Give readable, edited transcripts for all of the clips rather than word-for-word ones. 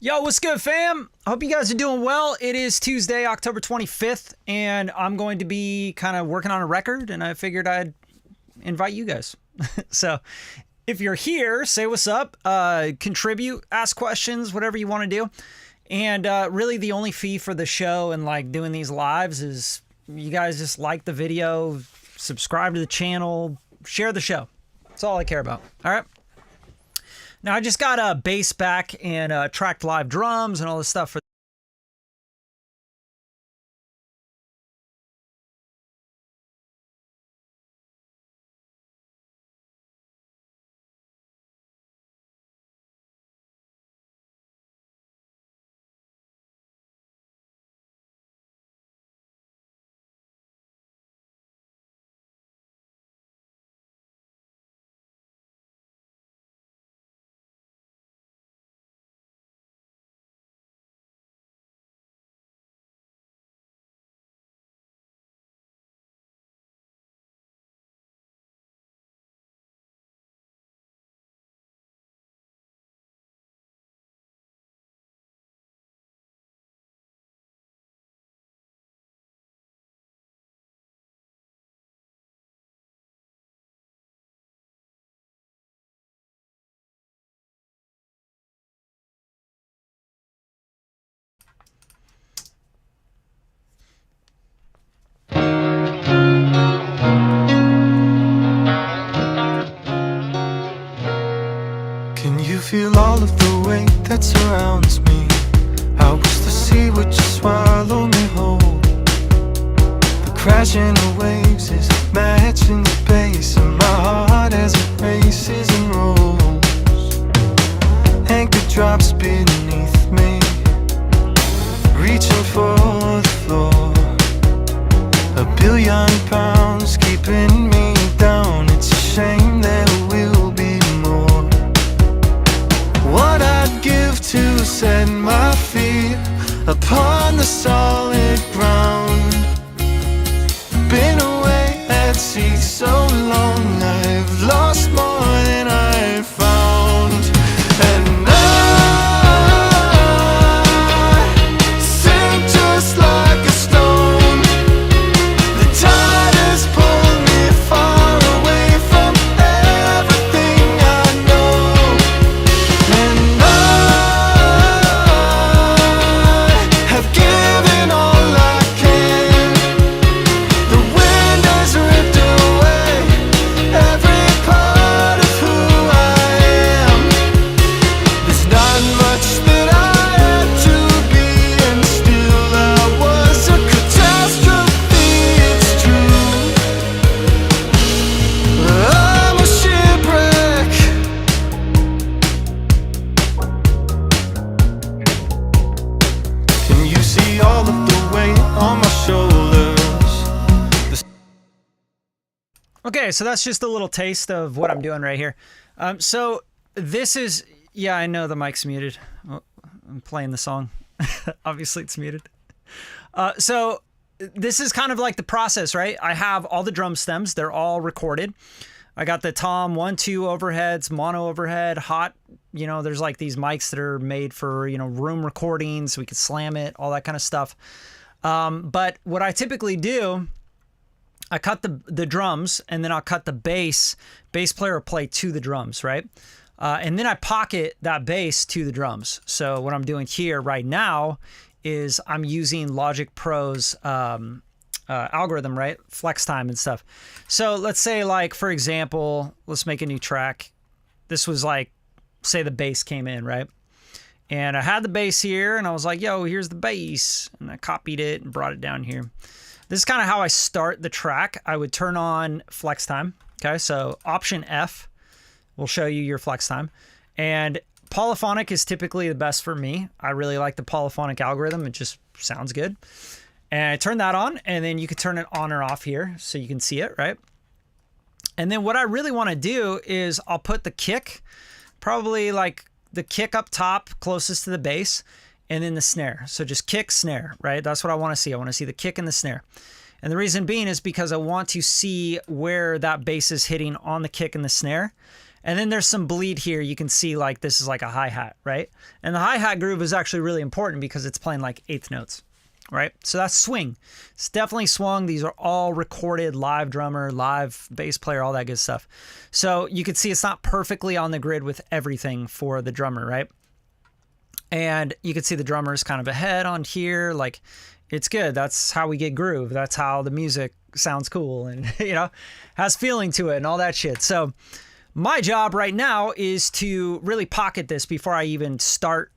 Yo, what's good, fam? I hope you guys are doing well. It is Tuesday, October 25th, and I'm going to be kind of working on a record, and I figured I'd invite you guys. So if you're here, say what's up, contribute, ask questions, whatever you want to do. And really the only fee for the show and like doing these lives is you guys just like the video, subscribe to the channel, share the show. That's all I care about. All right. Now I just got a bass back and tracked live drums and all this stuff for Can you feel all of the weight that surrounds me? I wish the sea would just swallow me whole. The crashing of waves is matching the pace of my heart as it races and rolls. Anchor drops beneath me, reaching for the floor. A billion pounds keeping me down. It's a shame there will be more. What I'd give to set my feet upon the solid ground. Been away at sea so long, I've lost more than I've found. And I sink just like a stone. The tide has pulled me far away from everything I know. And I have given all I can. The wind has ripped away every part of who I am. There's not much that I had to be, and still I was a catastrophe, it's true. I'm a shipwreck. Can you see all of the weight on my shoulders? Okay, so that's just a little taste of what I'm doing right here. So this is, yeah, I know the mic's muted. Oh, I'm playing the song. Obviously it's muted. So this is kind of like the process, right? I have all the drum stems. They're all recorded. I got the tom 1-2 overheads, mono overhead, hot. You know, there's like these mics that are made for, you know, room recordings. So we could slam it, all that kind of stuff. But what I typically do, I cut the drums and then I'll cut the bass. Bass player will play to the drums, right? And then I pocket that bass to the drums. So what I'm doing here right now is I'm using Logic Pro's algorithm, right? Flex time and stuff. So let's say, like, for example, let's make a new track. This was like, say the bass came in, right? And I had the bass here and I was like, yo, here's the bass. And I copied it and brought it down here. This is kind of how I start the track. I would turn on flex time. Okay, so option F will show you your flex time. And polyphonic is typically the best for me. I really like the polyphonic algorithm. It just sounds good. And I turn that on, and then you can turn it on or off here so you can see it, right? And then what I really want to do is I'll put the kick, probably like the kick up top closest to the bass, and then the snare. So just kick, snare, right? That's what I want to see. I want to see the kick and the snare. And the reason being is because I want to see where that bass is hitting on the kick and the snare. And then there's some bleed here. You can see like this is like a hi-hat, right? And the hi-hat groove is actually really important because it's playing like eighth notes, right? So that's swing. It's definitely swung. These are all recorded, live drummer, live bass player, all that good stuff. So you can see it's not perfectly on the grid with everything for the drummer, right? And you can see the drummer's kind of ahead on here. Like, it's good. That's how we get groove. That's how the music sounds cool and, has feeling to it and all that shit. So my job right now is to really pocket this before I even start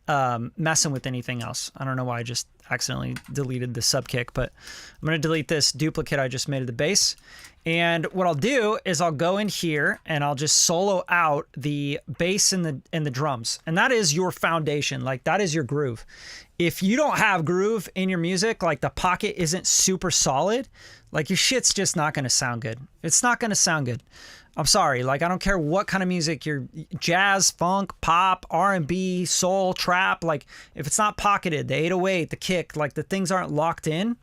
messing with anything else. I don't know why I just accidentally deleted the sub kick, but I'm going to delete this duplicate I just made of the bass. And what I'll do is I'll go in here and I'll just solo out the bass and the drums. And that is your foundation. Like, that is your groove. If you don't have groove in your music, like the pocket isn't super solid, like your shit's just not going to sound good. It's not going to sound good. I'm sorry. Like, I don't care what kind of music you're, jazz, funk, pop, R&B, soul, trap. Like, if it's not pocketed, the 808, the kick, like the things aren't locked in,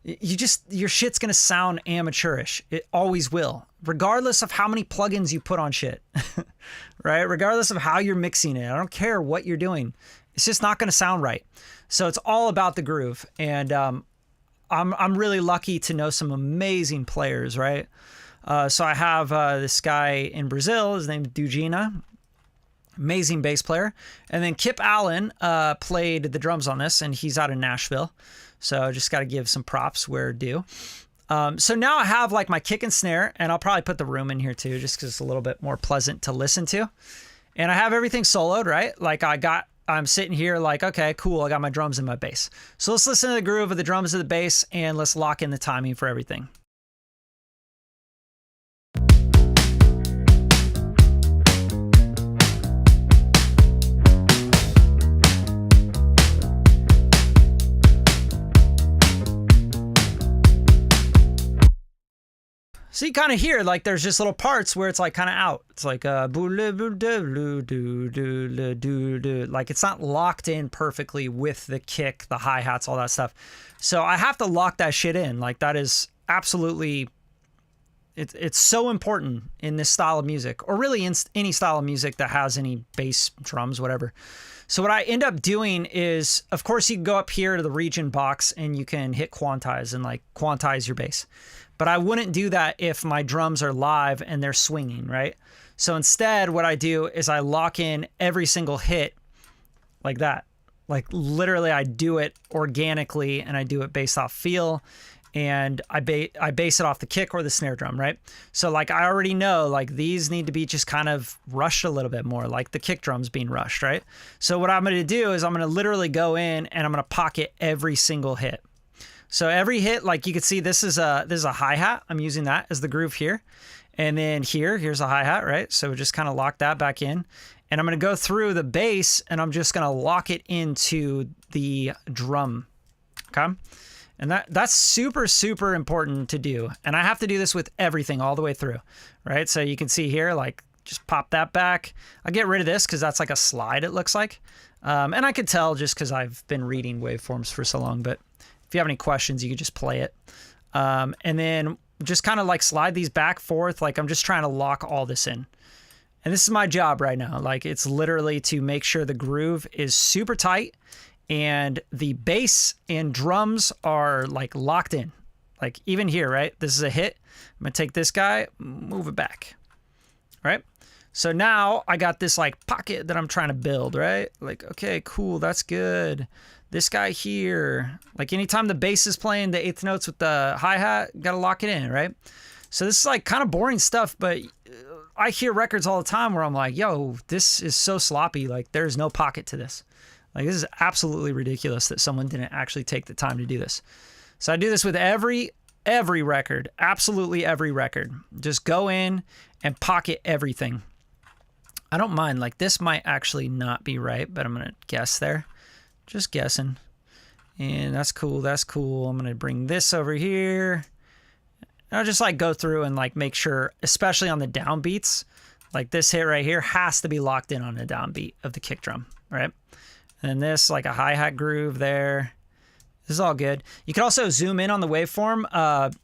your shit's going to sound amateurish. It always will, regardless of how many plugins you put on shit, right? Regardless of how you're mixing it. I don't care what you're doing. It's just not going to sound right. So it's all about the groove. And I'm really lucky to know some amazing players, right? So I have this guy in Brazil. His name's Dugina. Amazing bass player. And then Kip Allen played the drums on this, and he's out of Nashville. So I just got to give some props where due. So now I have like my kick and snare, and I'll probably put the room in here too, just because it's a little bit more pleasant to listen to. And I have everything soloed, right? Like I'm sitting here like, okay, cool. I got my drums and my bass. So let's listen to the groove of the drums and the bass, and let's lock in the timing for everything. So you kind of hear like there's just little parts where it's like kind of out. It's like like it's not locked in perfectly with the kick, the hi-hats, all that stuff. So I have to lock that shit in. Like, that is absolutely, it's so important in this style of music, or really in any style of music that has any bass, drums, whatever. So what I end up doing is, of course, you can go up here to the region box and you can hit quantize and like quantize your bass. But I wouldn't do that if my drums are live and they're swinging, right? So instead, what I do is I lock in every single hit like that. Like, literally, I do it organically, and I do it based off feel, and I base it off the kick or the snare drum, right? So like, I already know like these need to be just kind of rushed a little bit more, like the kick drums being rushed, right? So what I'm going to do is I'm going to literally go in and I'm going to pocket every single hit. So every hit, like you can see, this is a hi-hat. I'm using that as the groove here. And then here's a hi-hat, right? So just kind of lock that back in. And I'm going to go through the bass, and I'm just going to lock it into the drum, okay? And that's super, super important to do. And I have to do this with everything all the way through, right? So you can see here, like, just pop that back. I'll get rid of this because that's like a slide, it looks like. And I could tell just because I've been reading waveforms for so long, but if you have any questions, you could just play it. And then just kind of like slide these back, forth. Like, I'm just trying to lock all this in. And this is my job right now. Like, it's literally to make sure the groove is super tight and the bass and drums are like locked in. Like, even here, right? This is a hit. I'm going to take this guy, move it back, right? So now I got this like pocket that I'm trying to build, right? Like, okay, cool. That's good. This guy here, like anytime the bass is playing the eighth notes with the hi-hat, got to lock it in, right? So this is like kind of boring stuff, but I hear records all the time where I'm like, yo, this is so sloppy. Like, there's no pocket to this. Like, this is absolutely ridiculous that someone didn't actually take the time to do this. So I do this with every record, absolutely every record. Just go in and pocket everything. I don't mind. Like, this might actually not be right, but I'm going to guess there. Just guessing. And that's cool. That's cool. I'm going to bring this over here. I'll just like go through and like make sure, especially on the downbeats, like this hit right here has to be locked in on the downbeat of the kick drum, right? And this, like a hi-hat groove there. This is all good. You can also zoom in on the waveform,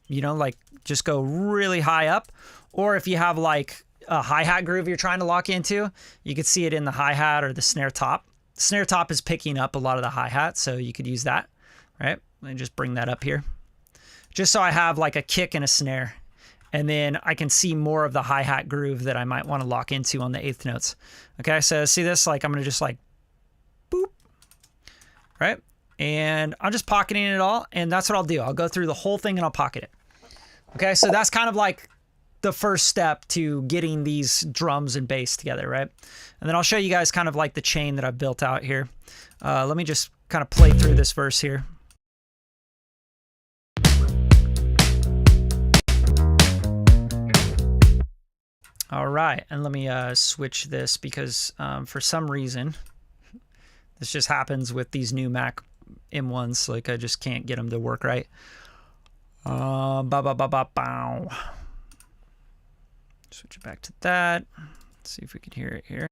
like just go really high up. Or if you have like a hi-hat groove you're trying to lock into, you could see it in the hi-hat or the snare top. The snare top is picking up a lot of the hi-hat, so you could use that, right? Let me just bring that up here. Just so I have like a kick and a snare. And then I can see more of the hi-hat groove that I might want to lock into on the eighth notes. Okay, so see this? Like I'm going to just like, boop, right? And I'm just pocketing it all, and that's what I'll do. I'll go through the whole thing and I'll pocket it. Okay, so that's kind of like the first step to getting these drums and bass together, right? And then I'll show you guys kind of like the chain that I've built out here. Let me just kind of play through this verse here. All right, and let me switch this because for some reason, this just happens with these new Mac M1s. Like I just can't get them to work right. Bow. Switch it back to that. Let's see if we can hear it here.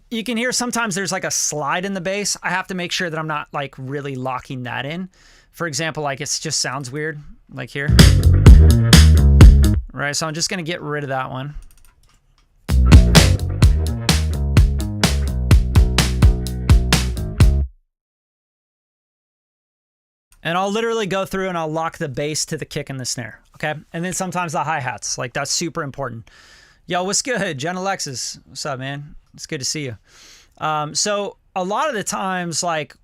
You can hear sometimes there's like a slide in the bass. I have to make sure that I'm not like really locking that in. For example, like it just sounds weird, like here. Right, so I'm just gonna get rid of that one. And I'll literally go through and I'll lock the bass to the kick and the snare, okay? And then sometimes the hi-hats, like that's super important. Yo, what's good? Jen Alexis, what's up, man? It's good to see you. So a lot of the times, like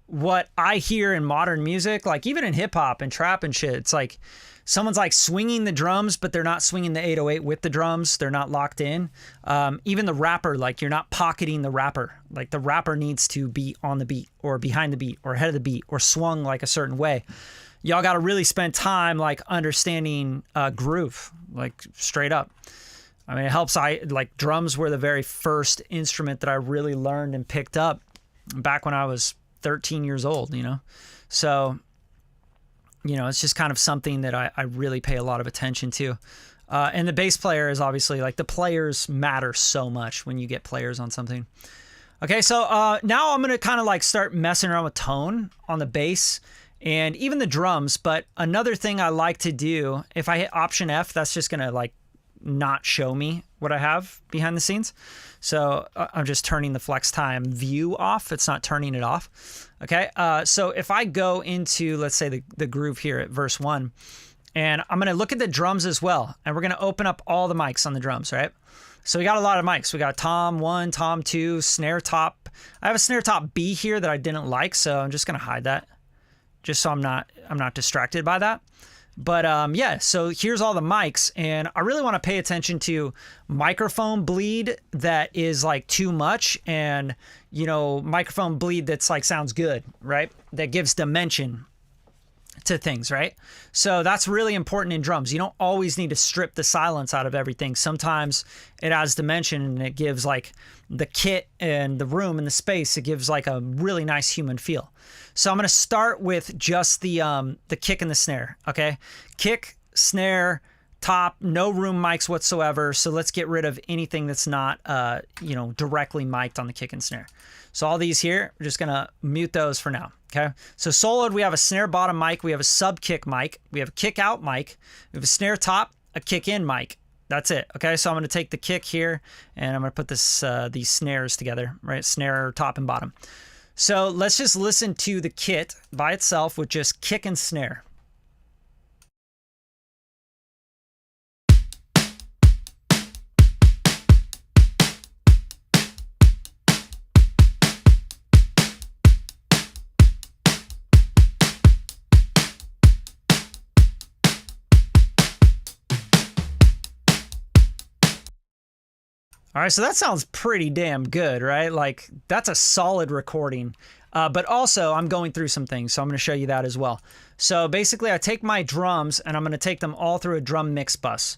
what I hear in modern music, like even in hip hop and trap and shit, it's like someone's like swinging the drums, but they're not swinging the 808 with the drums. They're not locked in. Even the rapper, like you're not pocketing the rapper. Like the rapper needs to be on the beat or behind the beat or ahead of the beat or swung like a certain way. Y'all got to really spend time like understanding groove, like straight up. I mean, it helps. Like drums were the very first instrument that I really learned and picked up back when I was 13 years old, you know? So, you know, it's just kind of something that I really pay a lot of attention to. And the bass player is obviously like the players matter so much when you get players on something. Okay, so now I'm going to kind of like start messing around with tone on the bass and even the drums. But another thing I like to do, if I hit Option F, that's just going to like not show me what I have behind the scenes. So I'm just turning the flex time view off. It's not turning it off. Okay. So if I go into, let's say the groove here at verse 1, and I'm going to look at the drums as well. And we're going to open up all the mics on the drums, right? So we got a lot of mics. We got Tom 1, Tom 2, snare top. I have a snare top B here that I didn't like. So I'm just going to hide that just so I'm not distracted by that. But yeah, so here's all the mics, and I really want to pay attention to microphone bleed that is like too much, and you know, microphone bleed that's like sounds good, right? That gives dimension to things, right? So that's really important in drums. You don't always need to strip the silence out of everything. Sometimes it adds dimension and it gives like the kit and the room and the space, it gives like a really nice human feel. So I'm going to start with just the kick and the snare, okay? Kick, snare, top, no room mics whatsoever. So let's get rid of anything that's not, you know, directly mic'd on the kick and snare. So all these here, we're just going to mute those for now, okay? So soloed, we have a snare bottom mic, we have a sub kick mic, we have a kick out mic, we have a snare top, a kick in mic. That's it, okay? So I'm going to take the kick here, and I'm going to put this these snares together, right? Snare top and bottom. So let's just listen to the kit by itself with just kick and snare. All right, so that sounds pretty damn good, right? Like, that's a solid recording. But also, I'm going through some things, so I'm going to show you that as well. So basically, I take my drums, and I'm going to take them all through a drum mix bus.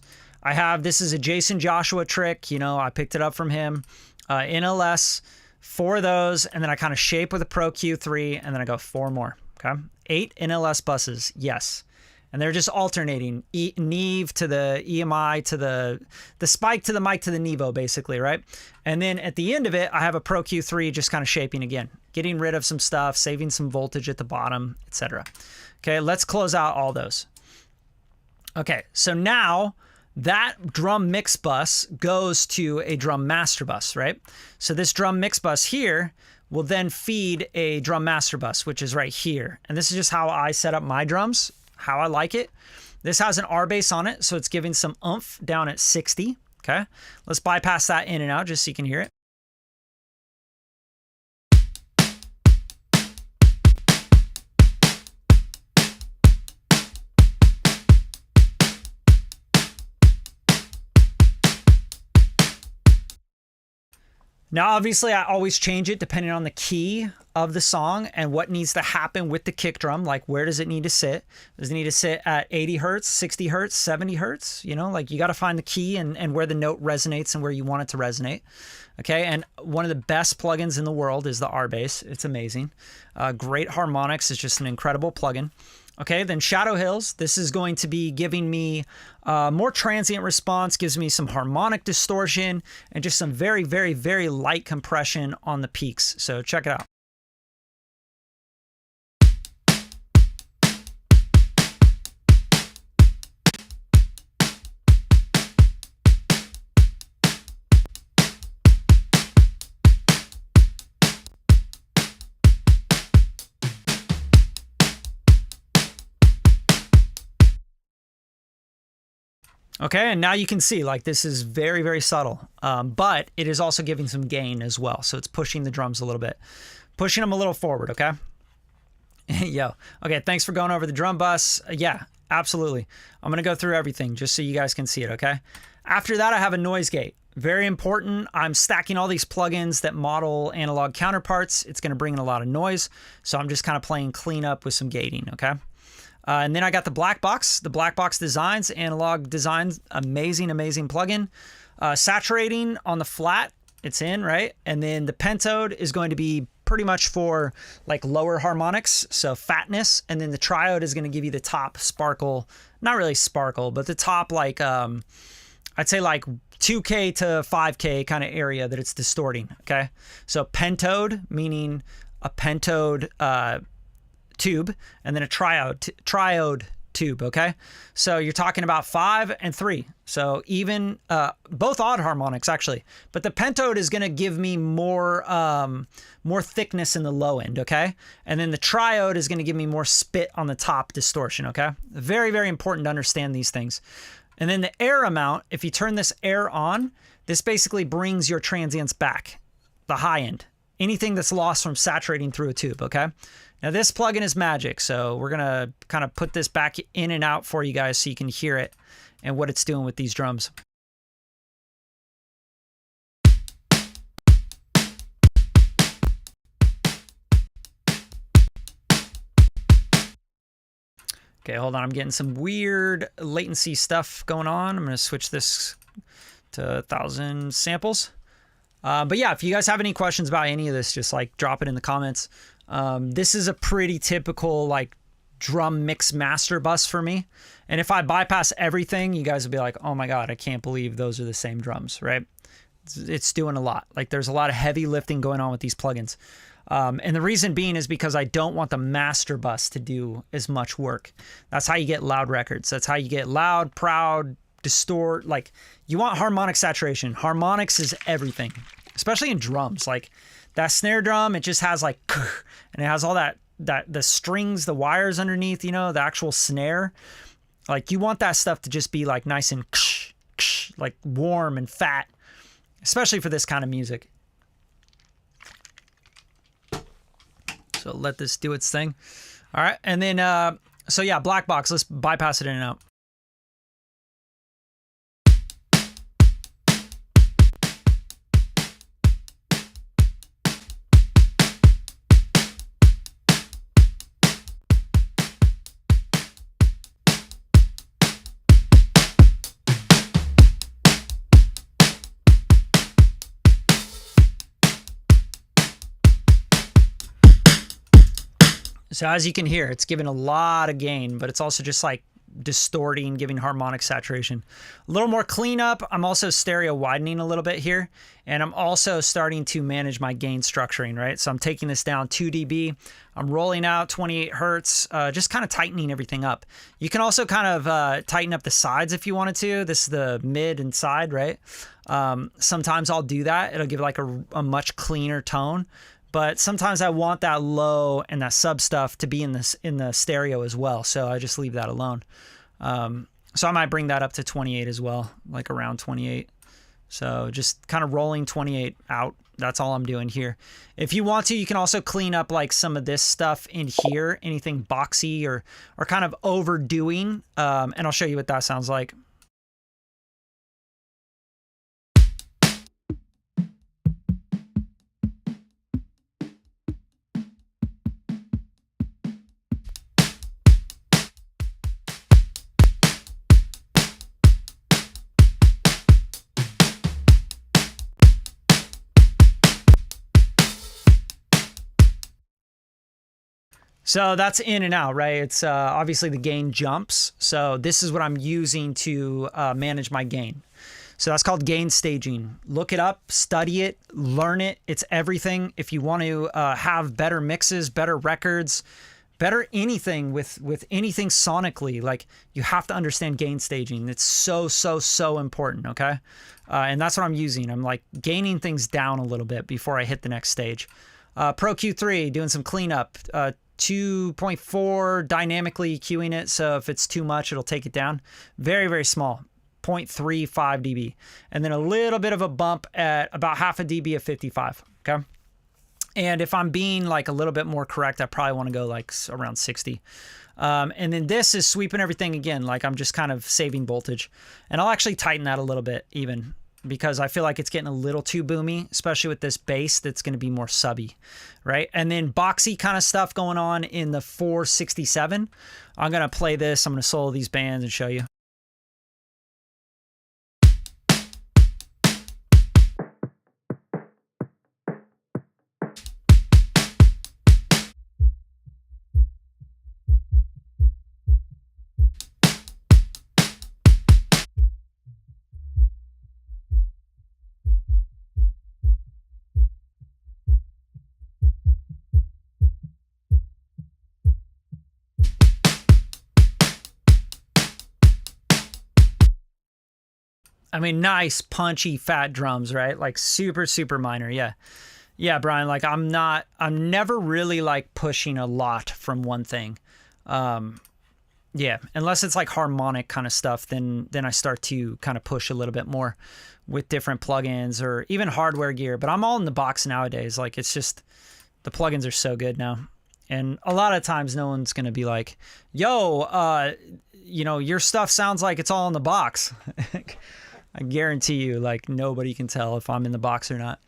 This is a Jason Joshua trick. You know, I picked it up from him in LS. 4 of those, and then I kind of shape with a Pro Q3, and then I go 4 more. Okay, 8 NLS buses, yes. And they're just alternating Neve to the EMI to the spike to the mic to the Nevo, basically, right? And then at the end of it, I have a Pro Q3 just kind of shaping again, getting rid of some stuff, saving some voltage at the bottom, etc. Okay, let's close out all those. Okay, so now that drum mix bus goes to a drum master bus, right? So this drum mix bus here will then feed a drum master bus, which is right here. And this is just how I set up my drums, how I like it. This has an R bass on it, so it's giving some oomph down at 60. Okay, let's bypass that in and out just so you can hear it. Now, obviously, I always change it depending on the key of the song and what needs to happen with the kick drum. Like, where does it need to sit? Does it need to sit at 80 hertz, 60 hertz, 70 hertz? You know, like you got to find the key and where the note resonates and where you want it to resonate. Okay, and one of the best plugins in the world is the R bass. It's amazing. Great Harmonics is just an incredible plugin. Okay, then Shadow Hills. This is going to be giving me more transient response, gives me some harmonic distortion, and just some very, very, very light compression on the peaks. So check it out. Okay, and now you can see like this is very, very subtle, but it is also giving some gain as well. So it's pushing the drums a little bit, pushing them a little forward, okay? Yo, okay, thanks for going over the drum bus. Yeah, absolutely. I'm gonna go through everything just so you guys can see it, okay? After that, I have a noise gate. Very important. I'm stacking all these plugins that model analog counterparts. It's gonna bring in a lot of noise. So I'm just kind of playing cleanup with some gating, okay? And then I got the Black Box Designs, analog designs, amazing, amazing plugin. Saturating on the flat, it's in, right? And then the pentode is going to be pretty much for like lower harmonics, so fatness. And then the triode is going to give you the top sparkle, not really sparkle, but the top like, I'd say like 2K to 5K kind of area that it's distorting, okay? So pentode, meaning a pentode, tube, and then a triode tube, okay? So you're talking about 5 and 3. So even both odd harmonics actually, but the pentode is going to give me more more thickness in the low end, okay? And then the triode is going to give me more spit on the top distortion, okay? Very, very important to understand these things. And then the air amount, if you turn this air on, this basically brings your transients back, the high end, anything that's lost from saturating through a tube, okay? Now this plugin is magic, so we're gonna kind of put this back in and out for you guys so you can hear it and what it's doing with these drums. Okay, hold on, I'm getting some weird latency stuff going on. I'm gonna switch this to 1,000 samples. But yeah, if you guys have any questions about any of this, just like drop it in the comments. This is a pretty typical like drum mix master bus for me. And if I bypass everything, you guys will be like, oh my God, I can't believe those are the same drums, right? It's doing a lot. Like there's a lot of heavy lifting going on with these plugins. And the reason being is because I don't want the master bus to do as much work. That's how you get loud records. That's how you get loud, proud, distort. Like you want harmonic saturation. Harmonics is everything, especially in drums. Like that snare drum, it just has like, and it has all that the strings, the wires underneath, you know, the actual snare. Like you want that stuff to just be like nice and like warm and fat, especially for this kind of music. So let this do its thing. All right, and then so yeah, Black Box. Let's bypass it in and out. So as you can hear, it's giving a lot of gain, but it's also just like distorting, giving harmonic saturation. A little more cleanup. I'm also stereo widening a little bit here, and I'm also starting to manage my gain structuring, right? So I'm taking this down 2 dB. I'm rolling out 28 hertz, just kind of tightening everything up. You can also kind of tighten up the sides if you wanted to. This is the mid and side, right? Sometimes I'll do that. It'll give like a much cleaner tone. But sometimes I want that low and that sub stuff to be in the stereo as well, so I just leave that alone. So I might bring that up to 28 as well, like around 28. So just kind of rolling 28 out. That's all I'm doing here. If you want to, you can also clean up like some of this stuff in here, anything boxy or kind of overdoing, and I'll show you what that sounds like. So that's in and out, right? It's obviously the gain jumps. So this is what I'm using to manage my gain. So that's called gain staging. Look it up, study it, learn it. It's everything. If you want to have better mixes, better records, better anything with anything sonically, like you have to understand gain staging. It's so important, okay? And that's what I'm using. I'm like gaining things down a little bit before I hit the next stage. Pro Q3, doing some cleanup. 2.4 dynamically EQing it, so if it's too much, it'll take it down. Very small, 0.35 dB. And then a little bit of a bump at about half a dB of 55, okay? And if I'm being like a little bit more correct, I probably want to go like around 60. And then this is sweeping everything again, like I'm just kind of saving voltage. And I'll actually tighten that a little bit even, because I feel like it's getting a little too boomy, especially with this bass that's going to be more subby, right? And then boxy kind of stuff going on in the 467. I'm going to play this. I'm going to solo these bands and show you. I mean, nice, punchy, fat drums, right? Like super minor. Yeah. Yeah, Brian, like I'm never really like pushing a lot from one thing. Yeah, unless it's like harmonic kind of stuff, then I start to kind of push a little bit more with different plugins or even hardware gear. But I'm all in the box nowadays. Like it's just, the plugins are so good now. And a lot of times no one's going to be like, yo, you know, your stuff sounds like it's all in the box. I guarantee you, like, nobody can tell if I'm in the box or not.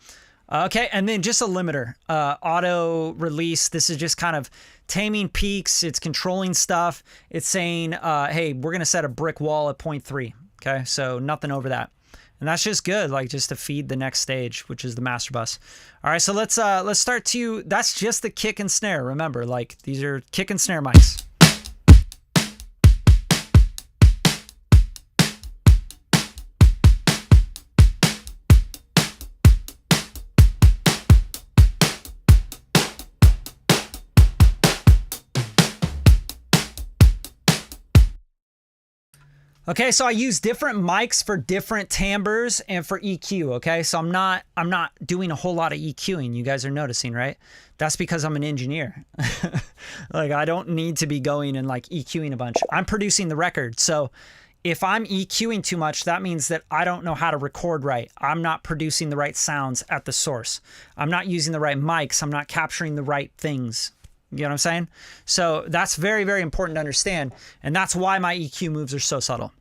Okay, and then just a limiter. Auto release. This is just kind of taming peaks. It's controlling stuff. It's saying, hey, we're going to set a brick wall at 0.3. Okay, so nothing over that. And that's just good, like just to feed the next stage, which is the master bus. All right, so let's start to, that's just the kick and snare. Remember, like these are kick and snare mics. Okay, so I use different mics for different timbres and for EQ, okay? So I'm not doing a whole lot of EQing. You guys are noticing, right? That's because I'm an engineer. Like I don't need to be going and like EQing a bunch. I'm producing the record. So if I'm EQing too much, that means that I don't know how to record right. I'm not producing the right sounds at the source. I'm not using the right mics. I'm not capturing the right things. You know what I'm saying? So that's very important to understand. And that's why my EQ moves are so subtle.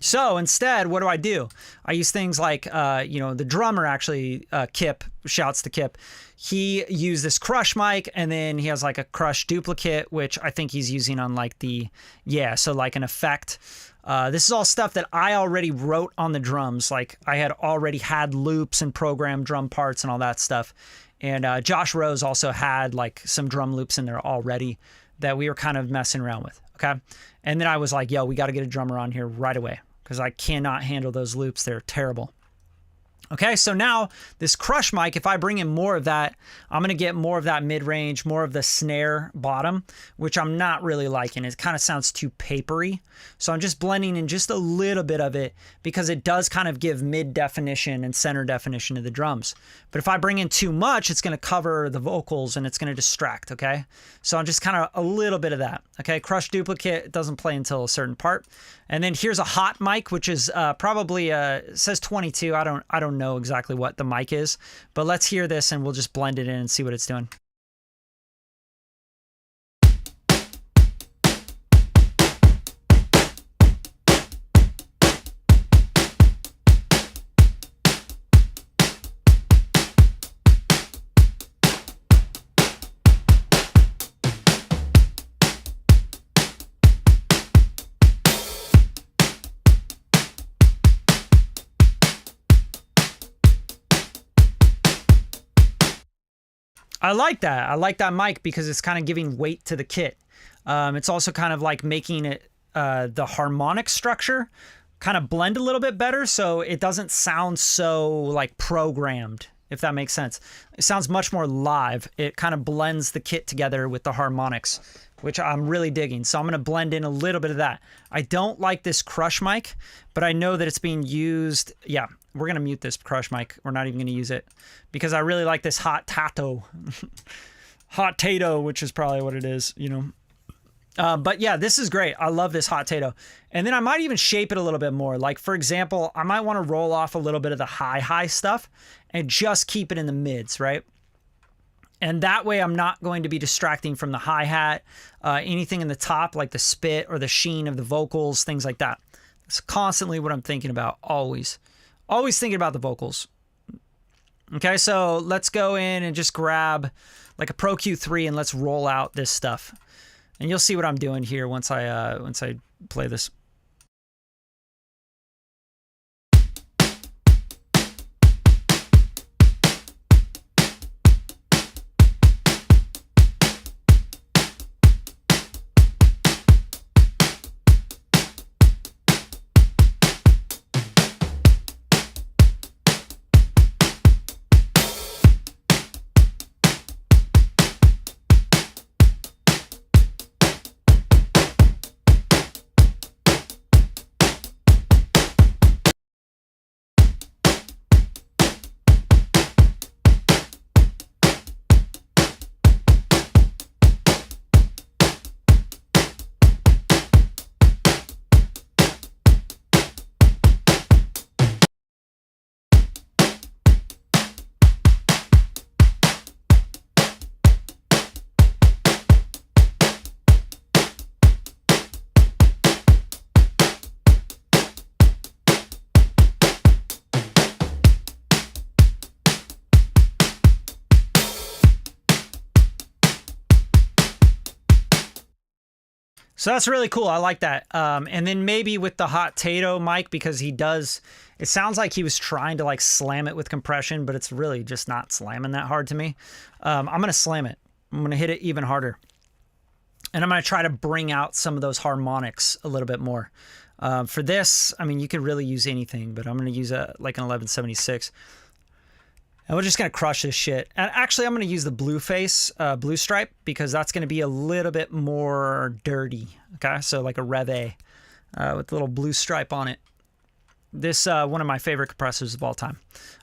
So instead, what do? I use things like, you know, the drummer actually, Kip, shouts to Kip. He used this Crush mic, and then he has like a Crush duplicate, which I think he's using on like the, yeah, so like an effect. This is all stuff that I already wrote on the drums. Like I had already had loops and programmed drum parts and all that stuff. And Josh Rose also had like some drum loops in there already that we were kind of messing around with. Okay. And then I was like, yo, we got to get a drummer on here right away because I cannot handle those loops. They're terrible. Okay, so now this crush mic, if I bring in more of that, I'm going to get more of that mid-range, more of the snare bottom, which I'm not really liking. It kind of sounds too papery. So I'm just blending in just a little bit of it because it does kind of give mid-definition and center definition to the drums. But if I bring in too much, it's going to cover the vocals and it's going to distract, okay? So I'm just kind of a little bit of that, okay? Crush duplicate doesn't play until a certain part. And then here's a hot mic, which is probably, it says 22. I don't know exactly what the mic is, but let's hear this and we'll just blend it in and see what it's doing. I like that. I like that mic because it's kind of giving weight to the kit. It's also kind of like making it the harmonic structure kind of blend a little bit better so it doesn't sound so like programmed, if that makes sense. It sounds much more live. It kind of blends the kit together with the harmonics, which I'm really digging. So I'm going to blend in a little bit of that. I don't like this crush mic, but I know that it's being used. Yeah, we're going to mute this crush mic. We're not even going to use it because I really like this hot tato. Hot tato, which is probably what it is, you know. But yeah, this is great. I love this hot tato. And then I might even shape it a little bit more. Like, for example, I might want to roll off a little bit of the high stuff and just keep it in the mids, right? And that way I'm not going to be distracting from the hi-hat, anything in the top, like the spit or the sheen of the vocals, things like that. It's constantly what I'm thinking about, always. Always thinking about the vocals. Okay, so let's go in and just grab like a Pro Q3 and let's roll out this stuff. And you'll see what I'm doing here once I play this. So that's really cool. I like that. And then maybe with the hot tato mic, because he does, it sounds like he was trying to like slam it with compression, but it's really just not slamming that hard to me. I'm going to slam it. I'm going to hit it even harder. And I'm going to try to bring out some of those harmonics a little bit more. For this, I mean, you could really use anything, but I'm going to use like an 1176. And we're just going to crush this shit. And actually, I'm going to use the blue face, blue stripe, because that's going to be a little bit more dirty. Okay, so like a Rev A with a little blue stripe on it. This one of my favorite compressors of all time.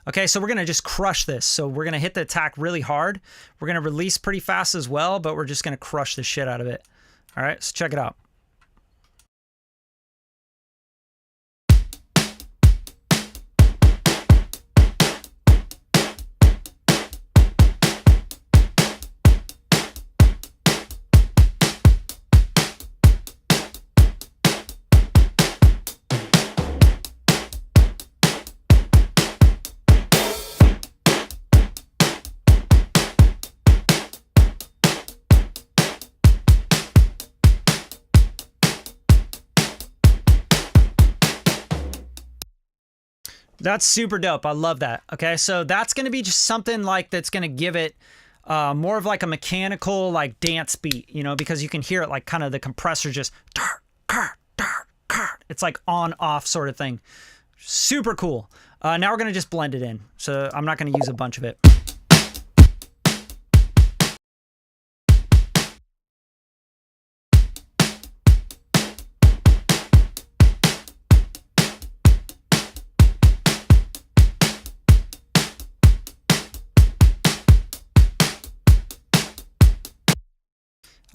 Okay, so we're going to just crush this. So we're going to hit the attack really hard. We're going to release pretty fast as well, but we're just going to crush the shit out of it. All right, so check it out. That's super dope. I love that. Okay, so that's going to be just something like that's going to give it more of like a mechanical like dance beat, you know, because you can hear it like kind of the compressor just it's like on off sort of thing. Super cool. Now we're going to just blend it in. So I'm not going to use a bunch of it.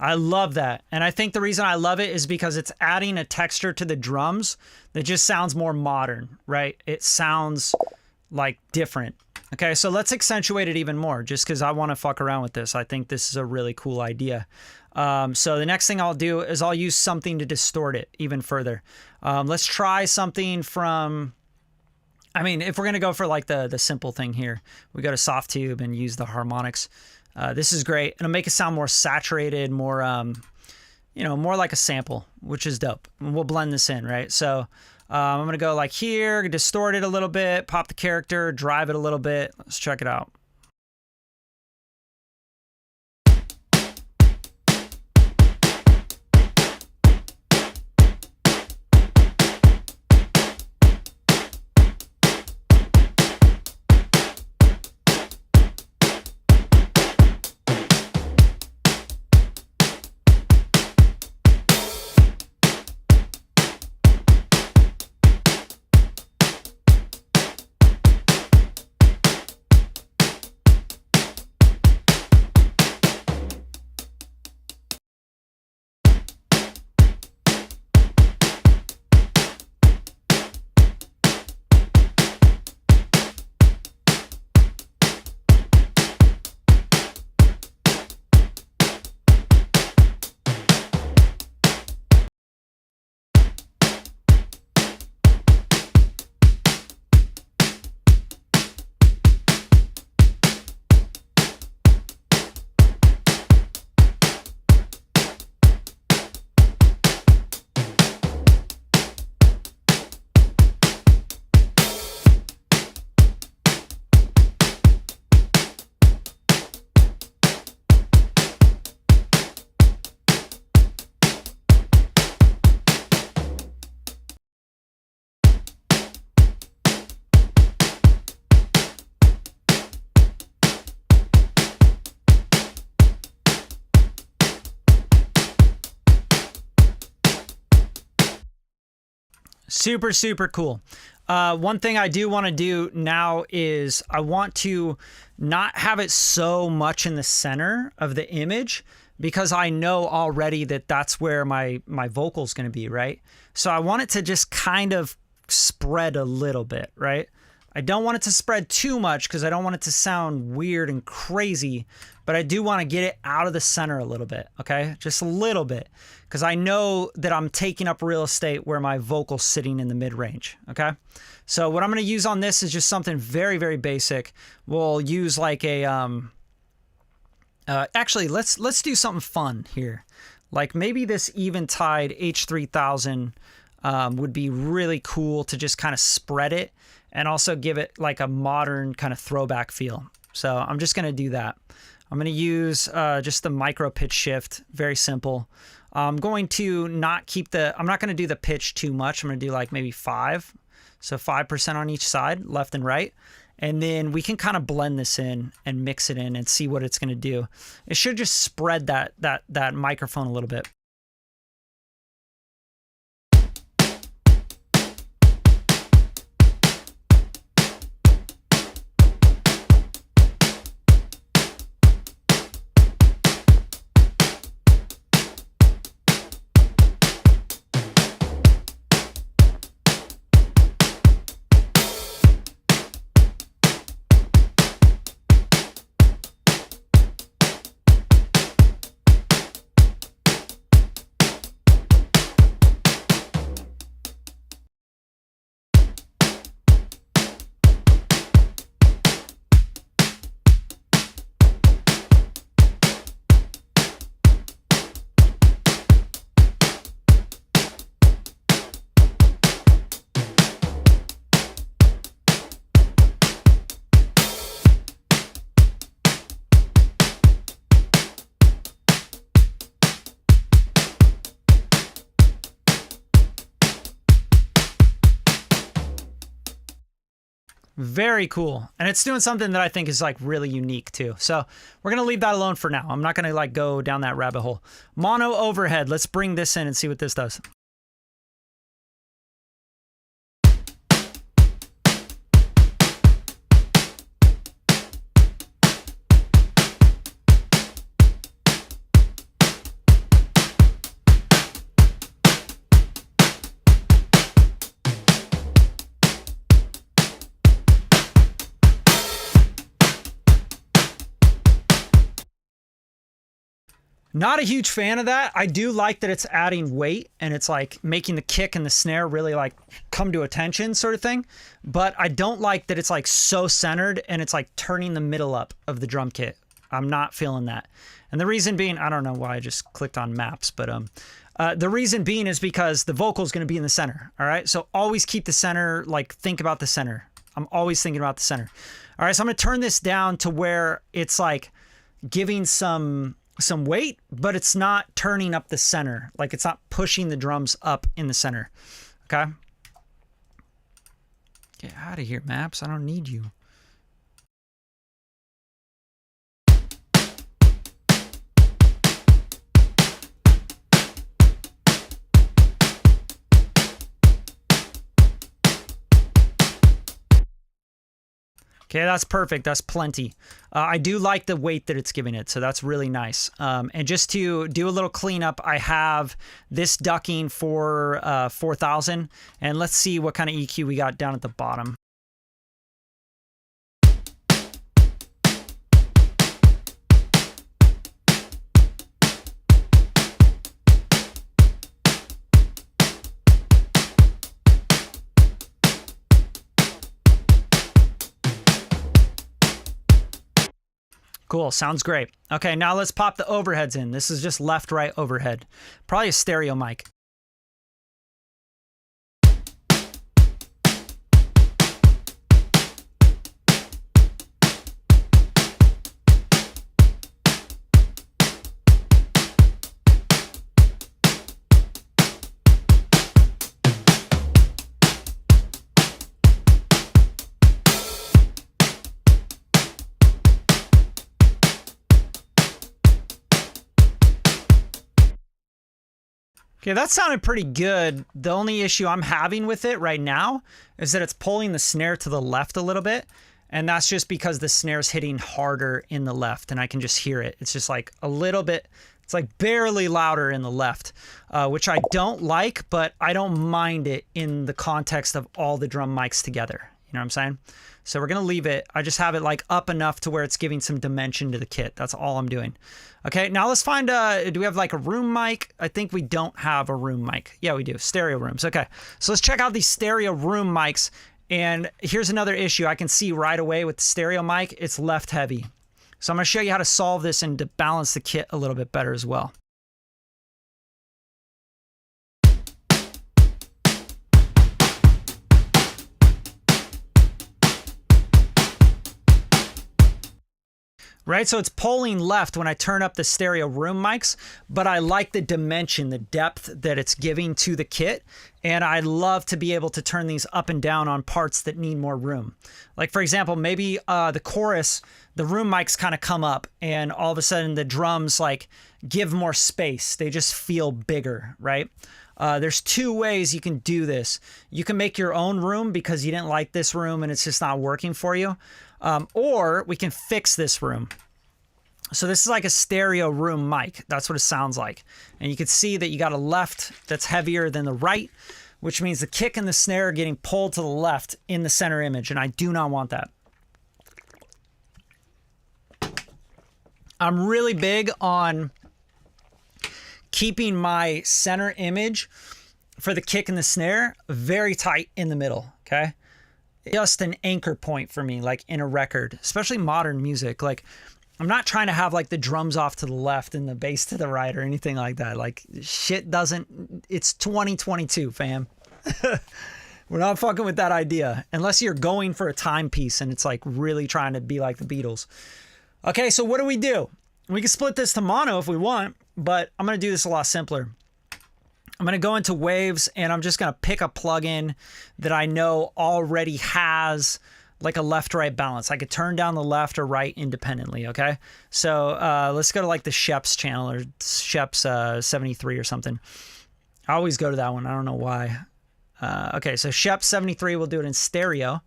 I love that. And I think the reason I love it is because it's adding a texture to the drums that just sounds more modern, right? It sounds like different. Okay, so let's accentuate it even more just because I want to fuck around with this. I think this is a really cool idea. So the next thing I'll do is I'll use something to distort it even further. Let's try something from... I mean, if we're going to go for like the simple thing here, we go to Soft Tube and use the harmonics. This is great. It'll make it sound more saturated, more, you know, more like a sample, which is dope. And we'll blend this in, right? So I'm going to go like here, distort it a little bit, pop the character, drive it a little bit. Let's check it out. Super, super cool. One thing I do want to do now is I want to not have it so much in the center of the image because I know already that that's where my vocal is going to be, right? So I want it to just kind of spread a little bit, right? I don't want it to spread too much because I don't want it to sound weird and crazy, but I do want to get it out of the center a little bit, okay? Just a little bit, because I know that I'm taking up real estate where my vocal's sitting in the mid-range, okay? So what I'm going to use on this is just something very, very basic. We'll use like a, actually, let's do something fun here. Like maybe this Eventide H3000 would be really cool to just kind of spread it and also give it like a modern kind of throwback feel. So I'm just going to do that. I'm going to use just the micro pitch shift, very simple. I'm going to not keep I'm not going to do the pitch too much. I'm going to do like maybe 5. So 5% on each side, left and right. And then we can kind of blend this in and mix it in and see what it's going to do. It should just spread that microphone a little bit. Very cool. And it's doing something that I think is like really unique too. So we're going to leave that alone for now. I'm not going to like go down that rabbit hole. Mono overhead. Let's bring this in and see what this does. Not a huge fan of that. I do like that it's adding weight and it's like making the kick and the snare really like come to attention sort of thing. But I don't like that it's like so centered and it's like turning the middle up of the drum kit. I'm not feeling that. And the reason being, I don't know why I just clicked on maps, but the reason being is because the vocal is going to be in the center. All right. So always keep the center, like think about the center. I'm always thinking about the center. All right. So I'm going to turn this down to where it's like giving some weight, but it's not turning up the center. Like it's not pushing the drums up in the center. Okay. Get out of here, Maps. I don't need you. Okay, that's perfect. That's plenty. I do like the weight that it's giving it, so that's really nice. And just to do a little cleanup, I have this ducking for 4,000, and let's see what kind of EQ we got down at the bottom. Cool, sounds great. Okay, now let's pop the overheads in. This is just left-right overhead. Probably a stereo mic. Okay, that sounded pretty good. The only issue I'm having with it right now is that it's pulling the snare to the left a little bit. And that's just because the snare's hitting harder in the left and I can just hear it. It's just like a little bit, it's like barely louder in the left, which I don't like, but I don't mind it in the context of all the drum mics together. You know what I'm saying? So we're going to leave it. I just have it like up enough to where it's giving some dimension to the kit. That's all I'm doing. Okay, now let's find, do we have like a room mic? I think we don't have a room mic. Yeah, we do. Stereo rooms. Okay, so let's check out these stereo room mics. And here's another issue. I can see right away with the stereo mic, it's left heavy. So I'm going to show you how to solve this and to balance the kit a little bit better as well. Right, so it's pulling left when I turn up the stereo room mics, but I like the dimension, the depth that it's giving to the kit, and I love to be able to turn these up and down on parts that need more room. Like for example, maybe the chorus, the room mics kind of come up, and all of a sudden the drums like give more space. They just feel bigger, right? There's two ways you can do this. You can make your own room because you didn't like this room and it's just not working for you. Or we can fix this room. So this is like a stereo room mic. That's what it sounds like. And you can see that you got a left that's heavier than the right, which means the kick and the snare are getting pulled to the left in the center image. And I do not want that. I'm really big on keeping my center image for the kick and the snare very tight in the middle, okay? Just an anchor point for me, like in a record, especially modern music. Like I'm not trying to have like the drums off to the left and the bass to the right or anything like that. Like shit doesn't, it's 2022, fam. We're not fucking with that idea unless you're going for a timepiece and it's like really trying to be like the Beatles. Okay, so what do? We can split this to mono if we want, but I'm going to do this a lot simpler. I'm going to go into Waves and I'm just going to pick a plugin that I know already has like a left-right balance. I could turn down the left or right independently, okay? So let's go to like the Shep's channel or Shep's 73 or something. I always go to that one. I don't know why. Okay, so Shep's 73, we'll do it in stereo.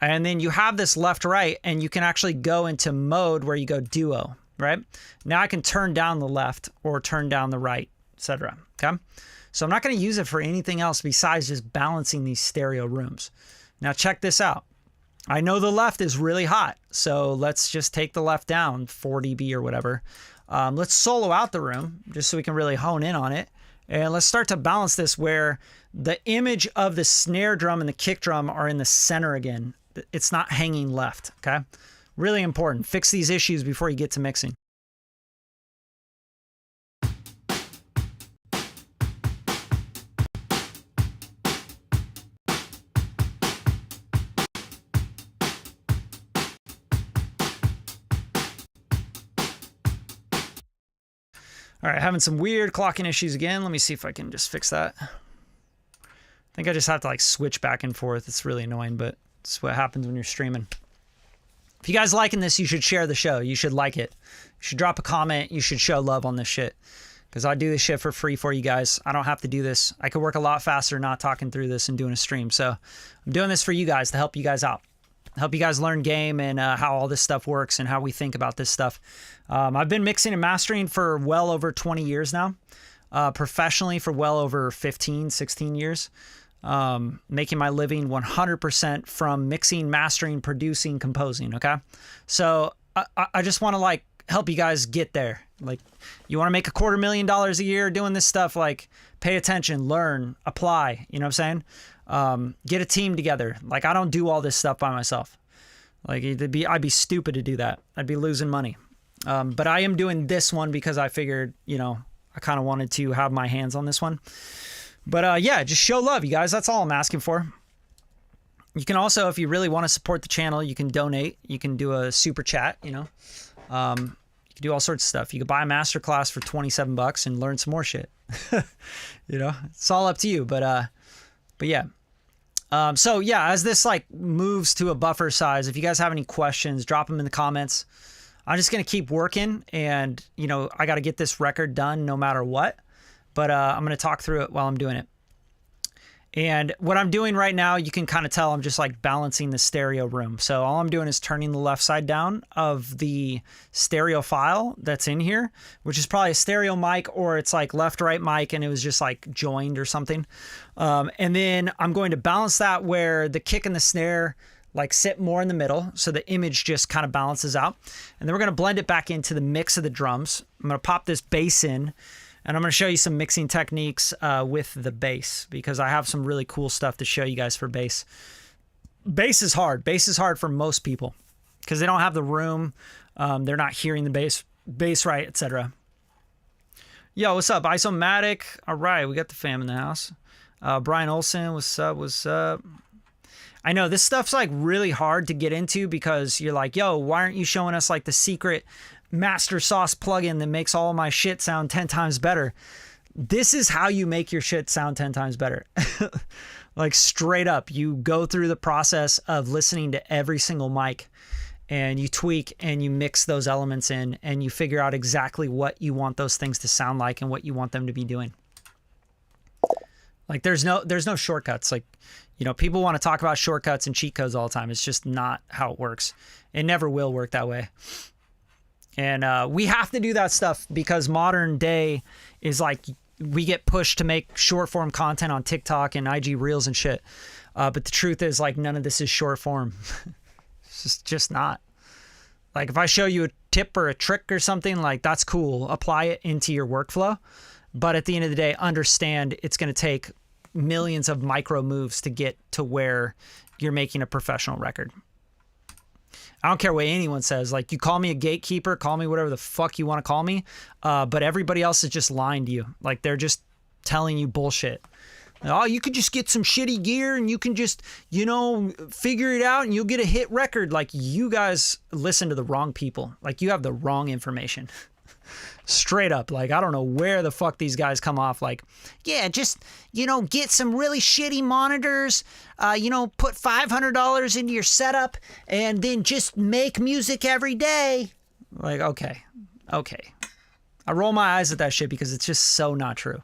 And then you have this left-right, and you can actually go into mode where you go duo, right? Now I can turn down the left or turn down the right, etc. Okay? So I'm not going to use it for anything else besides just balancing these stereo rooms. Now check this out. I know the left is really hot, so let's just take the left down, 4 dB or whatever. Let's solo out the room just so we can really hone in on it. And let's start to balance this where the image of the snare drum and the kick drum are in the center again. It's not hanging left, okay? Really important. Fix these issues before you get to mixing. All right, having some weird clocking issues again. Let me see if I can just fix that. I think I just have to like switch back and forth. It's really annoying, but it's what happens when you're streaming. If you guys liking this, you should share the show. You should like it. You should drop a comment. You should show love on this shit. Because I do this shit for free for you guys. I don't have to do this. I could work a lot faster not talking through this and doing a stream. So I'm doing this for you guys to help you guys out. Help you guys learn game and how all this stuff works and how we think about this stuff. I've been mixing and mastering for well over 20 years now. Professionally for well over 15, 16 years. Making my living 100% from mixing, mastering, producing, composing, okay? So I just want to like help you guys get there. Like, you want to make $250,000 a year doing this stuff, like pay attention, learn, apply, you know what I'm saying? Get a team together. Like, I don't do all this stuff by myself. Like, I'd be stupid to do that. I'd be losing money. But I am doing this one because I figured, you know, I kind of wanted to have my hands on this one. But yeah, just show love, you guys. That's all I'm asking for. You can also, if you really want to support the channel, you can donate. You can do a super chat, you know. You can do all sorts of stuff. You could buy a masterclass for $27 and learn some more shit. You know, it's all up to you. But yeah. So yeah, as this like moves to a buffer size, if you guys have any questions, drop them in the comments. I'm just going to keep working, and, you know, I got to get this record done no matter what. But I'm going to talk through it while I'm doing it. And what I'm doing right now, you can kind of tell I'm just like balancing the stereo room. So all I'm doing is turning the left side down of the stereo file that's in here, which is probably a stereo mic, or it's like left-right mic and it was just like joined or something. And then I'm going to balance that where the kick and the snare like sit more in the middle, so the image just kind of balances out. And then we're going to blend it back into the mix of the drums. I'm going to pop this bass in, and I'm going to show you some mixing techniques with the bass, because I have some really cool stuff to show you guys for bass. Bass is hard. Bass is hard for most people because they don't have the room. They're not hearing the bass right, etc. Yo, what's up? Isomatic. All right, we got the fam in the house. Brian Olson, what's up? What's up? I know this stuff's like really hard to get into because you're like, yo, why aren't you showing us like the secret master sauce plugin that makes all my shit sound 10 times better? This is how you make your shit sound 10 times better. Like, straight up, you go through the process of listening to every single mic, and you tweak and you mix those elements in, and you figure out exactly what you want those things to sound like and what you want them to be doing. Like, there's no shortcuts. Like, you know, people want to talk about shortcuts and cheat codes all the time. It's just not how it works. It never will work that way. And we have to do that stuff because modern day is like, we get pushed to make short form content on TikTok and IG Reels and shit. But the truth is, like, none of this is short form. It's just not. Like, if I show you a tip or a trick or something, like, that's cool. Apply it into your workflow. But at the end of the day, understand it's going to take millions of micro moves to get to where you're making a professional record. I don't care what anyone says. Like, you call me a gatekeeper, call me whatever the fuck you want to call me. But everybody else is just lying to you. Like, they're just telling you bullshit. Oh, you could just get some shitty gear and you can just, you know, figure it out and you'll get a hit record. Like, you guys listen to the wrong people. Like, you have the wrong information. Straight up. Like, I don't know where the fuck these guys come off. Like, yeah, just, get some really shitty monitors, put $500 into your setup and then just make music every day. Like, okay. I roll my eyes at that shit because it's just so not true.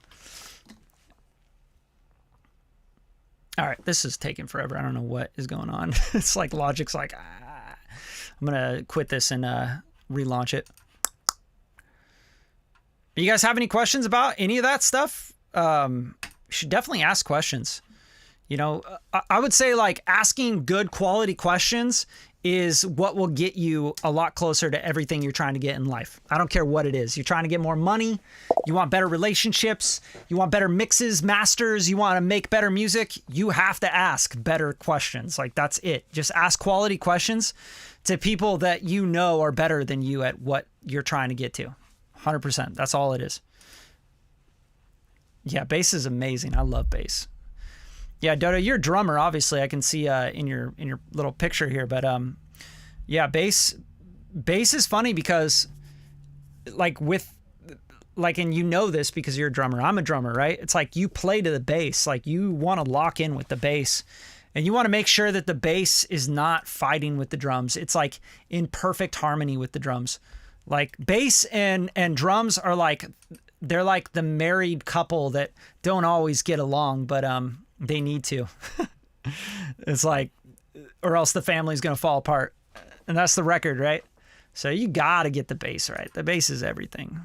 All right, this is taking forever. I don't know what is going on. It's like Logic's like, I'm going to quit this and relaunch it. You guys have any questions about any of that stuff? You should definitely ask questions. I would say like asking good quality questions is what will get you a lot closer to everything you're trying to get in life. I don't care what it is. You're trying to get more money. You want better relationships. You want better mixes, masters. You want to make better music. You have to ask better questions. Like, that's it. Just ask quality questions to people that are better than you at what you're trying to get to. 100%. That's all it is. Yeah, bass is amazing. I love bass. Yeah, Dodo, you're a drummer, obviously. I can see in your little picture here, but yeah, bass is funny because and this because you're a drummer. I'm a drummer, right? It's like you play to the bass. Like, you want to lock in with the bass and you want to make sure that the bass is not fighting with the drums. It's like in perfect harmony with the drums. Like, bass and drums are like, they're like the married couple that don't always get along, but they need to. It's like, or else the family's going to fall apart. And that's the record, right? So you got to get the bass right. The bass is everything.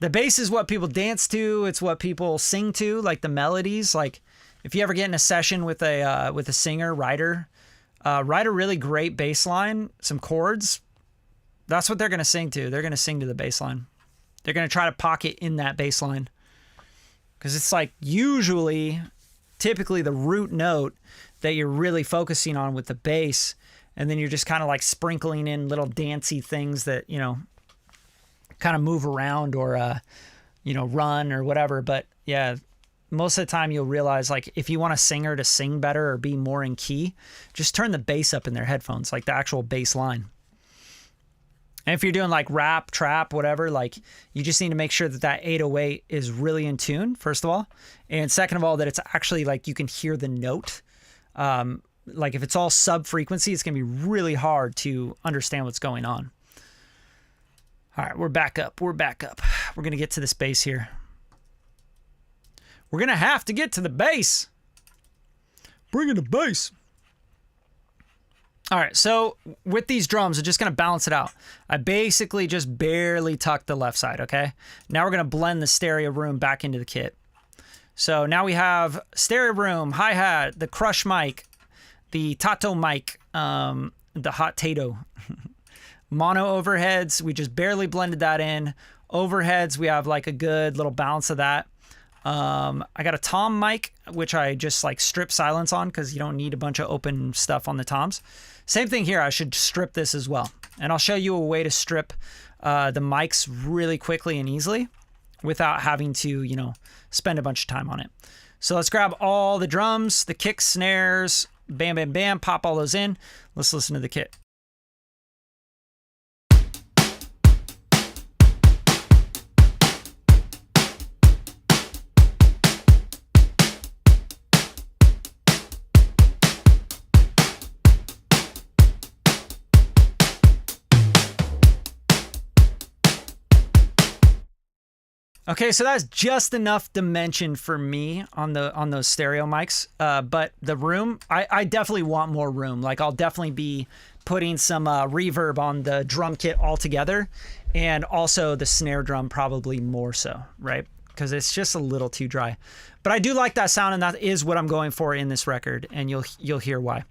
The bass is what people dance to. It's what people sing to, like the melodies. Like, if you ever get in a session with a singer, write a really great bass line, some chords, that's what they're going to sing to. They're going to sing to the bass line. They're going to try to pocket in that bass line. Because it's like typically the root note that you're really focusing on with the bass. And then you're just kind of like sprinkling in little dancey things that, kind of move around or, run or whatever. But yeah, most of the time you'll realize, like, if you want a singer to sing better or be more in key, just turn the bass up in their headphones, like the actual bass line. And if you're doing like rap, trap, whatever, like, you just need to make sure that 808 is really in tune, first of all. And second of all, that it's actually like you can hear the note. Like, if it's all sub frequency, it's going to be really hard to understand what's going on. All right, we're back up. We're going to get to this bass here. We're going to have to get to the bass. Bring in the bass. All right, so with these drums, I'm just going to balance it out. I basically just barely tucked the left side, okay? Now we're going to blend the stereo room back into the kit. So now we have stereo room, hi-hat, the crush mic, the Tato mic, the hot tato. Mono overheads, we just barely blended that in. Overheads, we have like a good little balance of that. I got a tom mic, which I just like strip silence on because you don't need a bunch of open stuff on the toms. Same thing here. I should strip this as well. And I'll show you a way to strip the mics really quickly and easily without having to, spend a bunch of time on it. So let's grab all the drums, the kicks, snares, bam, bam, bam, pop all those in. Let's listen to the kit. Okay, so that's just enough dimension for me on those stereo mics. But the room, I definitely want more room. Like, I'll definitely be putting some reverb on the drum kit altogether, and also the snare drum probably more so, right? Because it's just a little too dry. But I do like that sound, and that is what I'm going for in this record, and you'll hear why.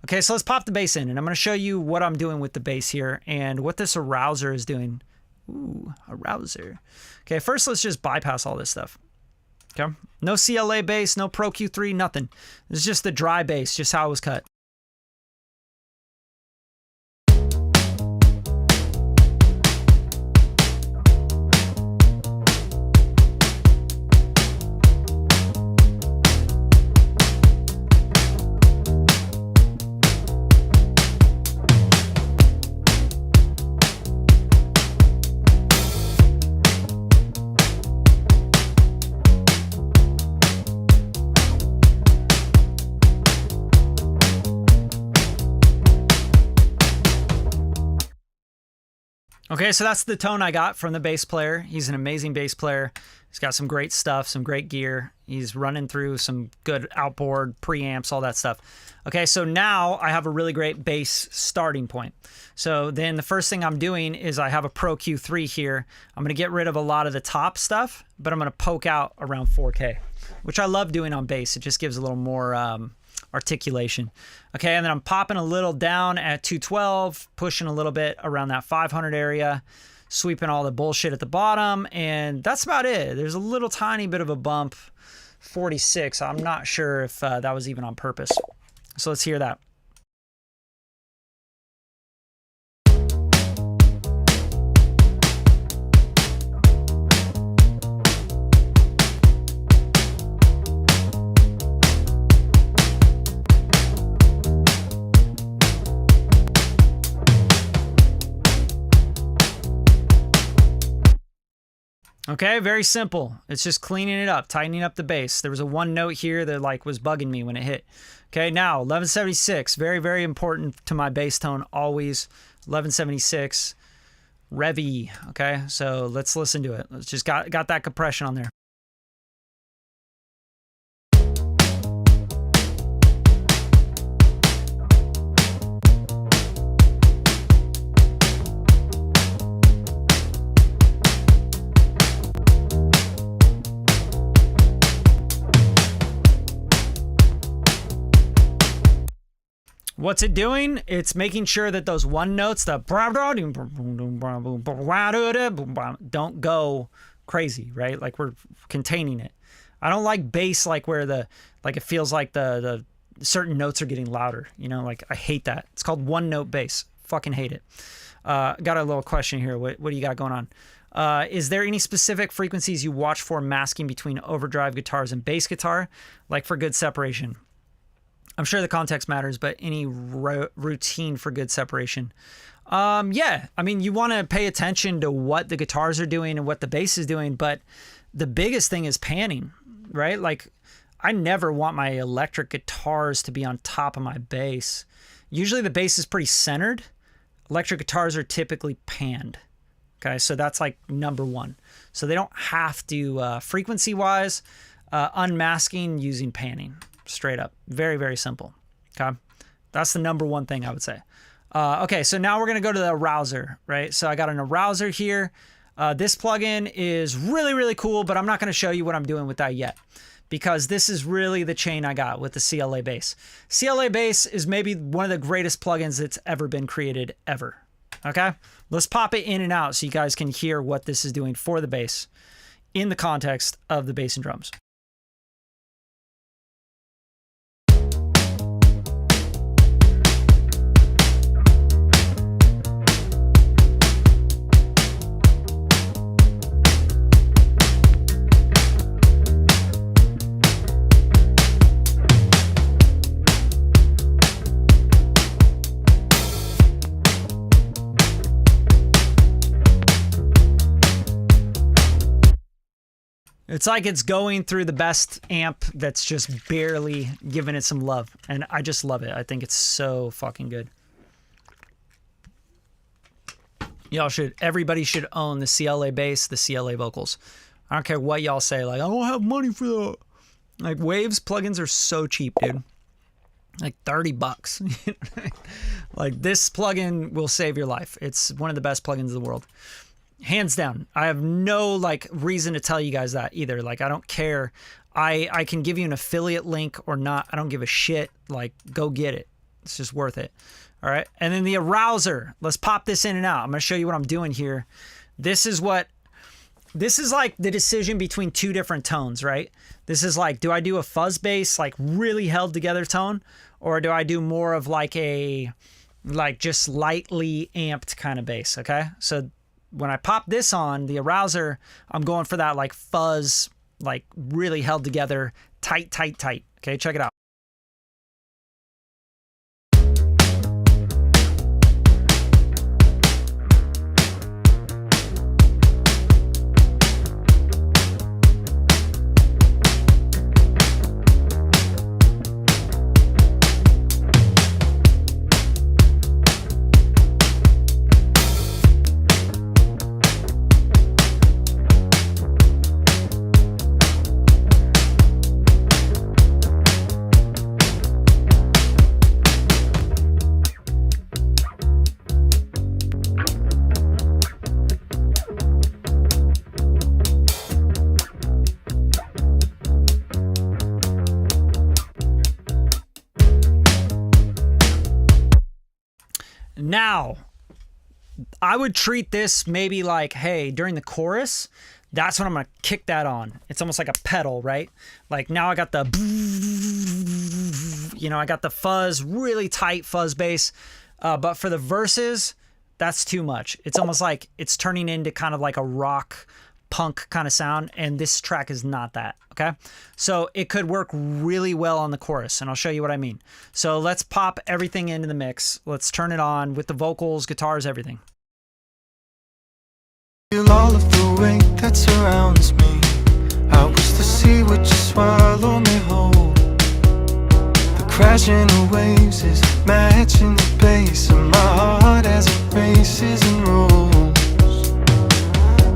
Okay, so let's pop the bass in, and I'm going to show you what I'm doing with the bass here and what this arouser is doing. Ooh, arouser. Okay, first let's just bypass all this stuff. Okay, no CLA bass, no Pro Q3, nothing. This is just the dry bass, just how it was cut. Okay, so that's the tone I got from the bass player. He's an amazing bass player. He's got some great stuff, some great gear. He's running through some good outboard preamps, all that stuff. Okay, so now I have a really great bass starting point. So then the first thing I'm doing is I have a Pro Q3 here. I'm going to get rid of a lot of the top stuff, but I'm going to poke out around 4K, which I love doing on bass. It just gives a little more articulation. Okay, and then I'm popping a little down at 212, pushing a little bit around that 500 area, sweeping all the bullshit at the bottom, and that's about it. There's a little tiny bit of a bump, 46. I'm not sure if that was even on purpose. So let's hear that. Okay, very simple. It's just cleaning it up, tightening up the bass. There was a one note here that like was bugging me when it hit. Okay, now 1176, very, very important to my bass tone always. 1176, Revy. Okay, so let's listen to it. Let's just got that compression on there. What's it doing? It's making sure that those one notes, the don't go crazy, right? Like we're containing it. I don't like bass like where it feels like the certain notes are getting louder, you know, like I hate that. It's called one note bass. Fucking hate it. Got a little question here. What do you got going on? Is there any specific frequencies you watch for masking between overdrive guitars and bass guitar, like for good separation? I'm sure the context matters, but any routine for good separation? Yeah, I mean, you want to pay attention to what the guitars are doing and what the bass is doing, but the biggest thing is panning, right? Like, I never want my electric guitars to be on top of my bass. Usually the bass is pretty centered. Electric guitars are typically panned. Okay, so that's like number one. So they don't have to, frequency-wise, unmasking using panning. Straight up. Very, very simple. Okay. That's the number one thing I would say. Okay. So now we're going to go to the arouser, right? So I got an arouser here. This plugin is really, really cool, but I'm not going to show you what I'm doing with that yet because this is really the chain I got with the CLA bass. CLA bass is maybe one of the greatest plugins that's ever been created ever. Okay. Let's pop it in and out so you guys can hear what this is doing for the bass in the context of the bass and drums. It's like it's going through the best amp that's just barely giving it some love. And I just love it. I think it's so fucking good. Everybody should own the CLA bass, the CLA vocals. I don't care what y'all say. Like, I don't have money for that. Like, Waves plugins are so cheap, dude. Like $30. Like, this plugin will save your life. It's one of the best plugins in the world. Hands down. I have no like reason to tell you guys that either. Like, I don't care. I can give you an affiliate link or not. I don't give a shit. Like, go get it. It's just worth it. All right. And then the arouser. Let's pop this in and out. I'm going to show you what I'm doing here. This is like the decision between two different tones, right? This is like, do I do a fuzz bass, like really held together tone? Or do I do more of like a, like just lightly amped kind of bass? Okay. So when I pop this on, the arouser, I'm going for that like fuzz, like really held together, tight, tight, tight. Okay, check it out. Now, I would treat this maybe like, hey, during the chorus, that's when I'm going to kick that on. It's almost like a pedal, right? Like now I got the, I got the fuzz, really tight fuzz bass. But for the verses, that's too much. It's almost like it's turning into kind of like a rock punk kind of sound. And this track is not that, okay? So it could work really well on the chorus, and I'll show you what I mean. So let's pop everything into the mix. Let's turn it on with the vocals, guitars, everything. Feel all of the weight that surrounds me. I wish the sea would just swallow me whole. The crashing of waves is matching the pace of my heart as it races and rolls.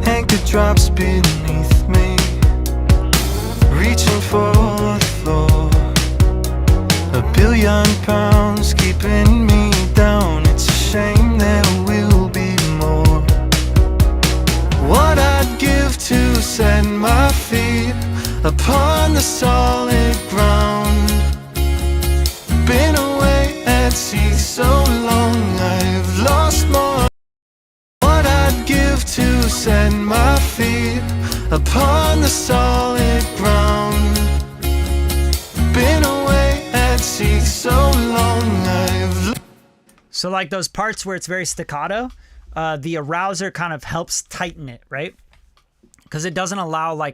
Anchor drops beneath me, reaching for the floor. 1 billion pounds keeping me down. It's a shame there will be more. What I'd give to set my feet upon the solid ground. Been away at sea so long, I've lost more. What I'd give to set my feet upon the solid ground. Been away at sea so long, So like those parts where it's very staccato, the arouser kind of helps tighten it, right? Because it doesn't allow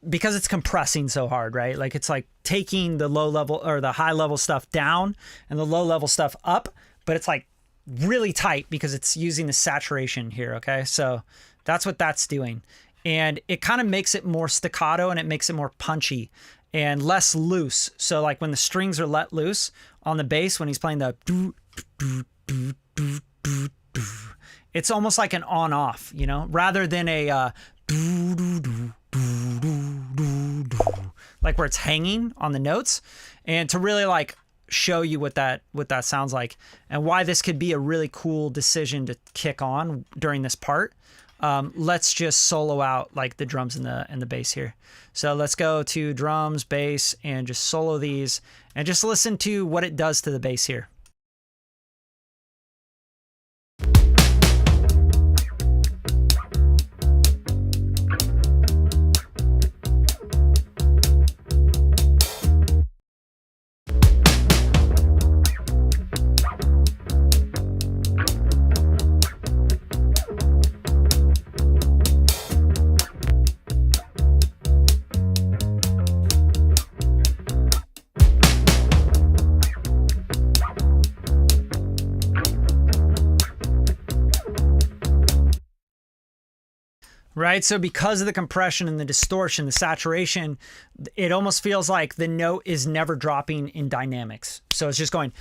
because it's compressing so hard, right? Like it's like taking the low level or the high level stuff down and the low level stuff up, but it's like really tight because it's using the saturation here, okay? So that's what that's doing. And it kind of makes it more staccato and it makes it more punchy and less loose. So like when the strings are let loose on the bass, when he's playing the it's almost like an on-off, rather than a like where it's hanging on the notes. And to really like show you what that sounds like and why this could be a really cool decision to kick on during this part, let's just solo out like the drums and the bass here. So let's go to drums, bass, and just solo these and just listen to what it does to the bass here. Right? So because of the compression and the distortion, the saturation, it almost feels like the note is never dropping in dynamics. So it's just going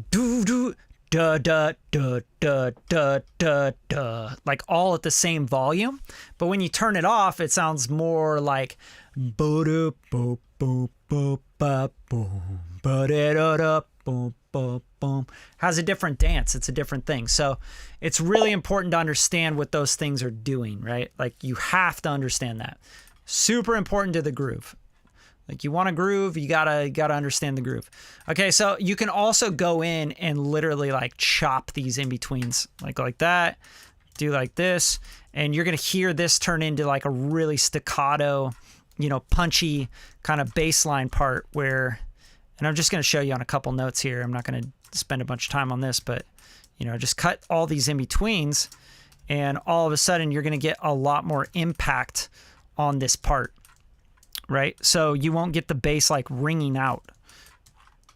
doo doo da da da da da da da, like all at the same volume. But when you turn it off, it sounds more like bo do bo bo bo ba boom ba da da da boom boom boom. Has a different dance. It's a different thing. So it's really important to understand what those things are doing, right? Like you have to understand that. Super important to the groove. Like you want to groove, you gotta understand the groove. Okay, so you can also go in and literally like chop these in betweens, like that, do like this, and you're gonna hear this turn into like a really staccato, punchy kind of bass line part where, and I'm just gonna show you on a couple notes here. I'm not gonna spend a bunch of time on this, but just cut all these in betweens and all of a sudden you're going to get a lot more impact on this part, right? So you won't get the bass like ringing out,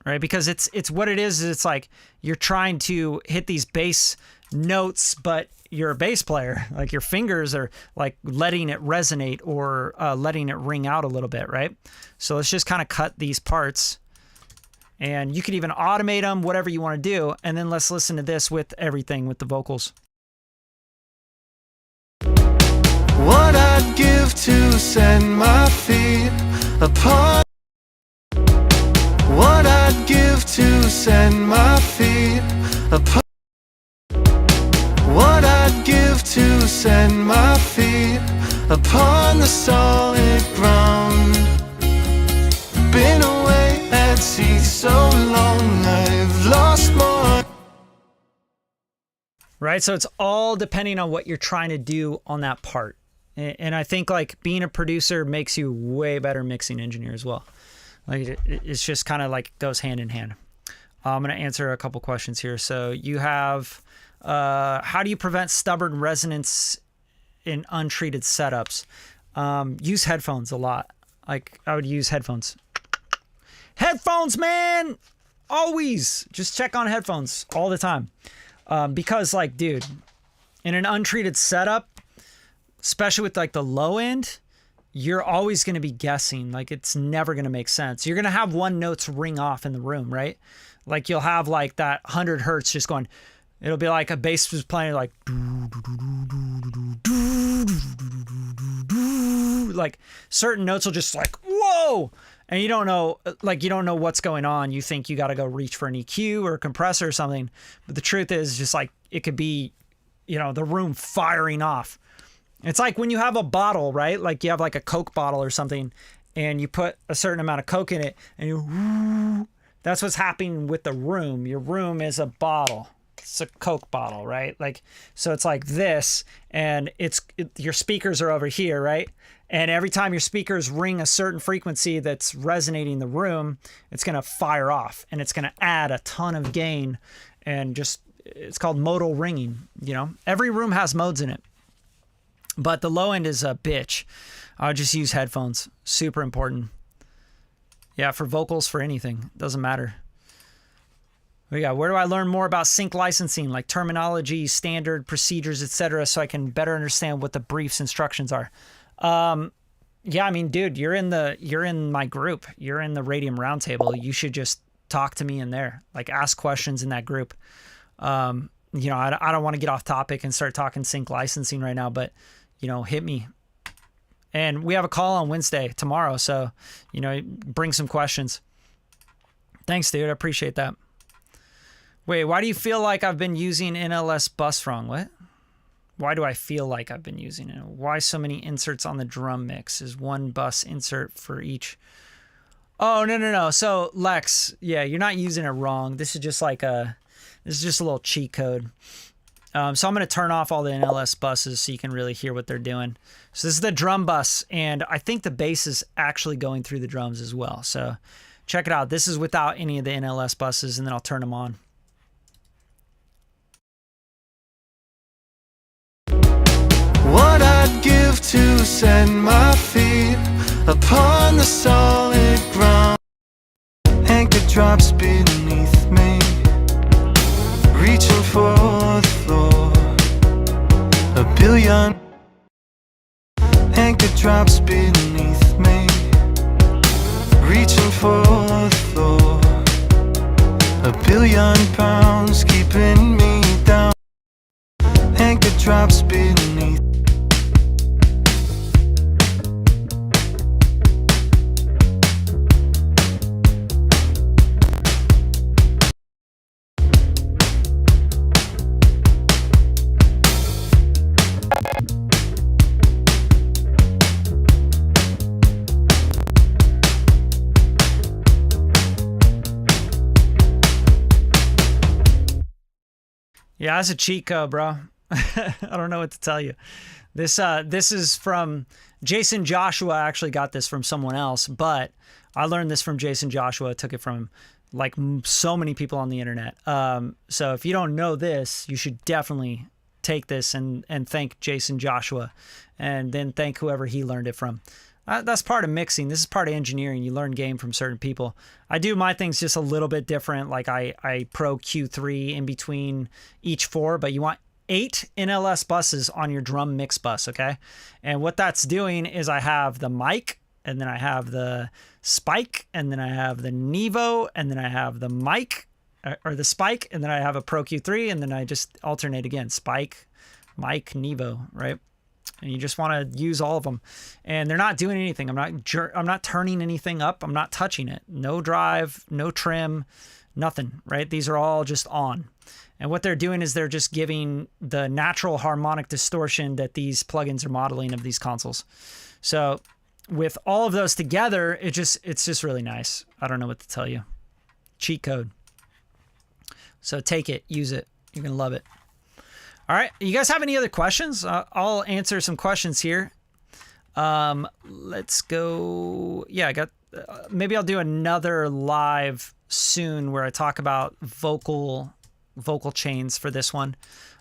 right? Because it's what it is it's like you're trying to hit these bass notes, but you're a bass player. Like your fingers are like letting it resonate or letting it ring out a little bit, right? So let's just kind of cut these parts. And you could even automate them, whatever you want to do. And then let's listen to this with everything, with the vocals. what I'd give to set my feet upon. What I'd give to set my feet upon. What I'd give to set my feet upon the solid ground. Been away at sea so long, I've lost more. right? So it's all depending on what you're trying to do on that part. And I think like being a producer makes you way better mixing engineer as well. Like it's just kind of like goes hand in hand. I'm going to answer a couple questions here. So you have, how do you prevent stubborn resonance in untreated setups? Use headphones a lot. Like I would use headphones. Headphones, man! Always just check on headphones all the time. Because like, dude, in an untreated setup, especially with like the low end, you're always going to be guessing. Like it's never going to make sense. You're going to have one notes ring off in the room, right? Like you'll have like that 100 hertz just going, it'll be like a bass was playing like, like certain notes will just like, whoa. And you don't know, like you don't know what's going on. You think you got to go reach for an EQ or a compressor or something. But the truth is just like, it could be, you know, the room firing off. It's like when you have a bottle, right? Like you have like a Coke bottle or something and you put a certain amount of Coke in it and you, that's what's happening with the room. Your room is a bottle. It's a Coke bottle, right? Like, so it's like this and your speakers are over here, right? And every time your speakers ring a certain frequency that's resonating the room, it's going to fire off and it's going to add a ton of gain and just, it's called modal ringing, you know? Every room has modes in it. But the low end is a bitch. I'll just use headphones. Super important. Yeah, for vocals, for anything. Doesn't matter. Yeah, where do I learn more about sync licensing, like terminology, standard procedures, etc., so I can better understand what the brief's instructions are? Yeah, I mean, dude, you're in my group. You're in the Radium Roundtable. You should just talk to me in there. Like, ask questions in that group. You know, I don't want to get off topic and start talking sync licensing right now, but you know, hit me. And we have a call on Wednesday tomorrow, so you know, bring some questions. Thanks, dude. I appreciate that. Wait, why do you feel like I've been using NLS bus wrong? What? Why do I feel like I've been using it? Why so many inserts on the drum mix? Is one bus insert for each? Oh, no. So Lex, yeah, you're not using it wrong. This is just like this is just a little cheat code. So I'm going to turn off all the NLS buses so you can really hear what they're doing. So this is the drum bus, and I think the bass is actually going through the drums as well. So check it out. This is without any of the NLS buses, and then I'll turn them on. What I'd give to set my feet upon the solid ground. Anchor drops beneath me, reaching for the floor. A billion anchor drops beneath me, reaching for the floor. A billion pounds keeping me down. Anchor drops beneath. Yeah, that's a cheat code, bro. I don't know what to tell you. This is from Jason Joshua. I actually got this from someone else, but I learned this from Jason Joshua. Took it from like so many people on the internet. So if you don't know this, you should definitely take this and thank Jason Joshua, and then thank whoever he learned it from. That's part of mixing. This is part of engineering. You learn game from certain people. I do my things just a little bit different. Like I pro Q3 in between each 4, but you want 8 NLS buses on your drum mix bus, okay? And what that's doing is I have the mic, and then I have the spike, and then I have the Nevo, and then I have the mic, or the spike, and then I have a pro Q3, and then I just alternate again. Spike, mic, Nevo, right? And you just want to use all of them, and they're not doing anything. I'm not turning anything up. I'm not touching it. No drive, no trim, nothing, right? These are all just on. And what they're doing is they're just giving the natural harmonic distortion that these plugins are modeling of these consoles. So with all of those together, it's just really nice. I don't know what to tell you. Cheat code. So take it, use it. You're going to love it. All right. You guys have any other questions? I'll answer some questions here. Let's go. Yeah, I got, maybe I'll do another live soon where I talk about vocal chains for this one.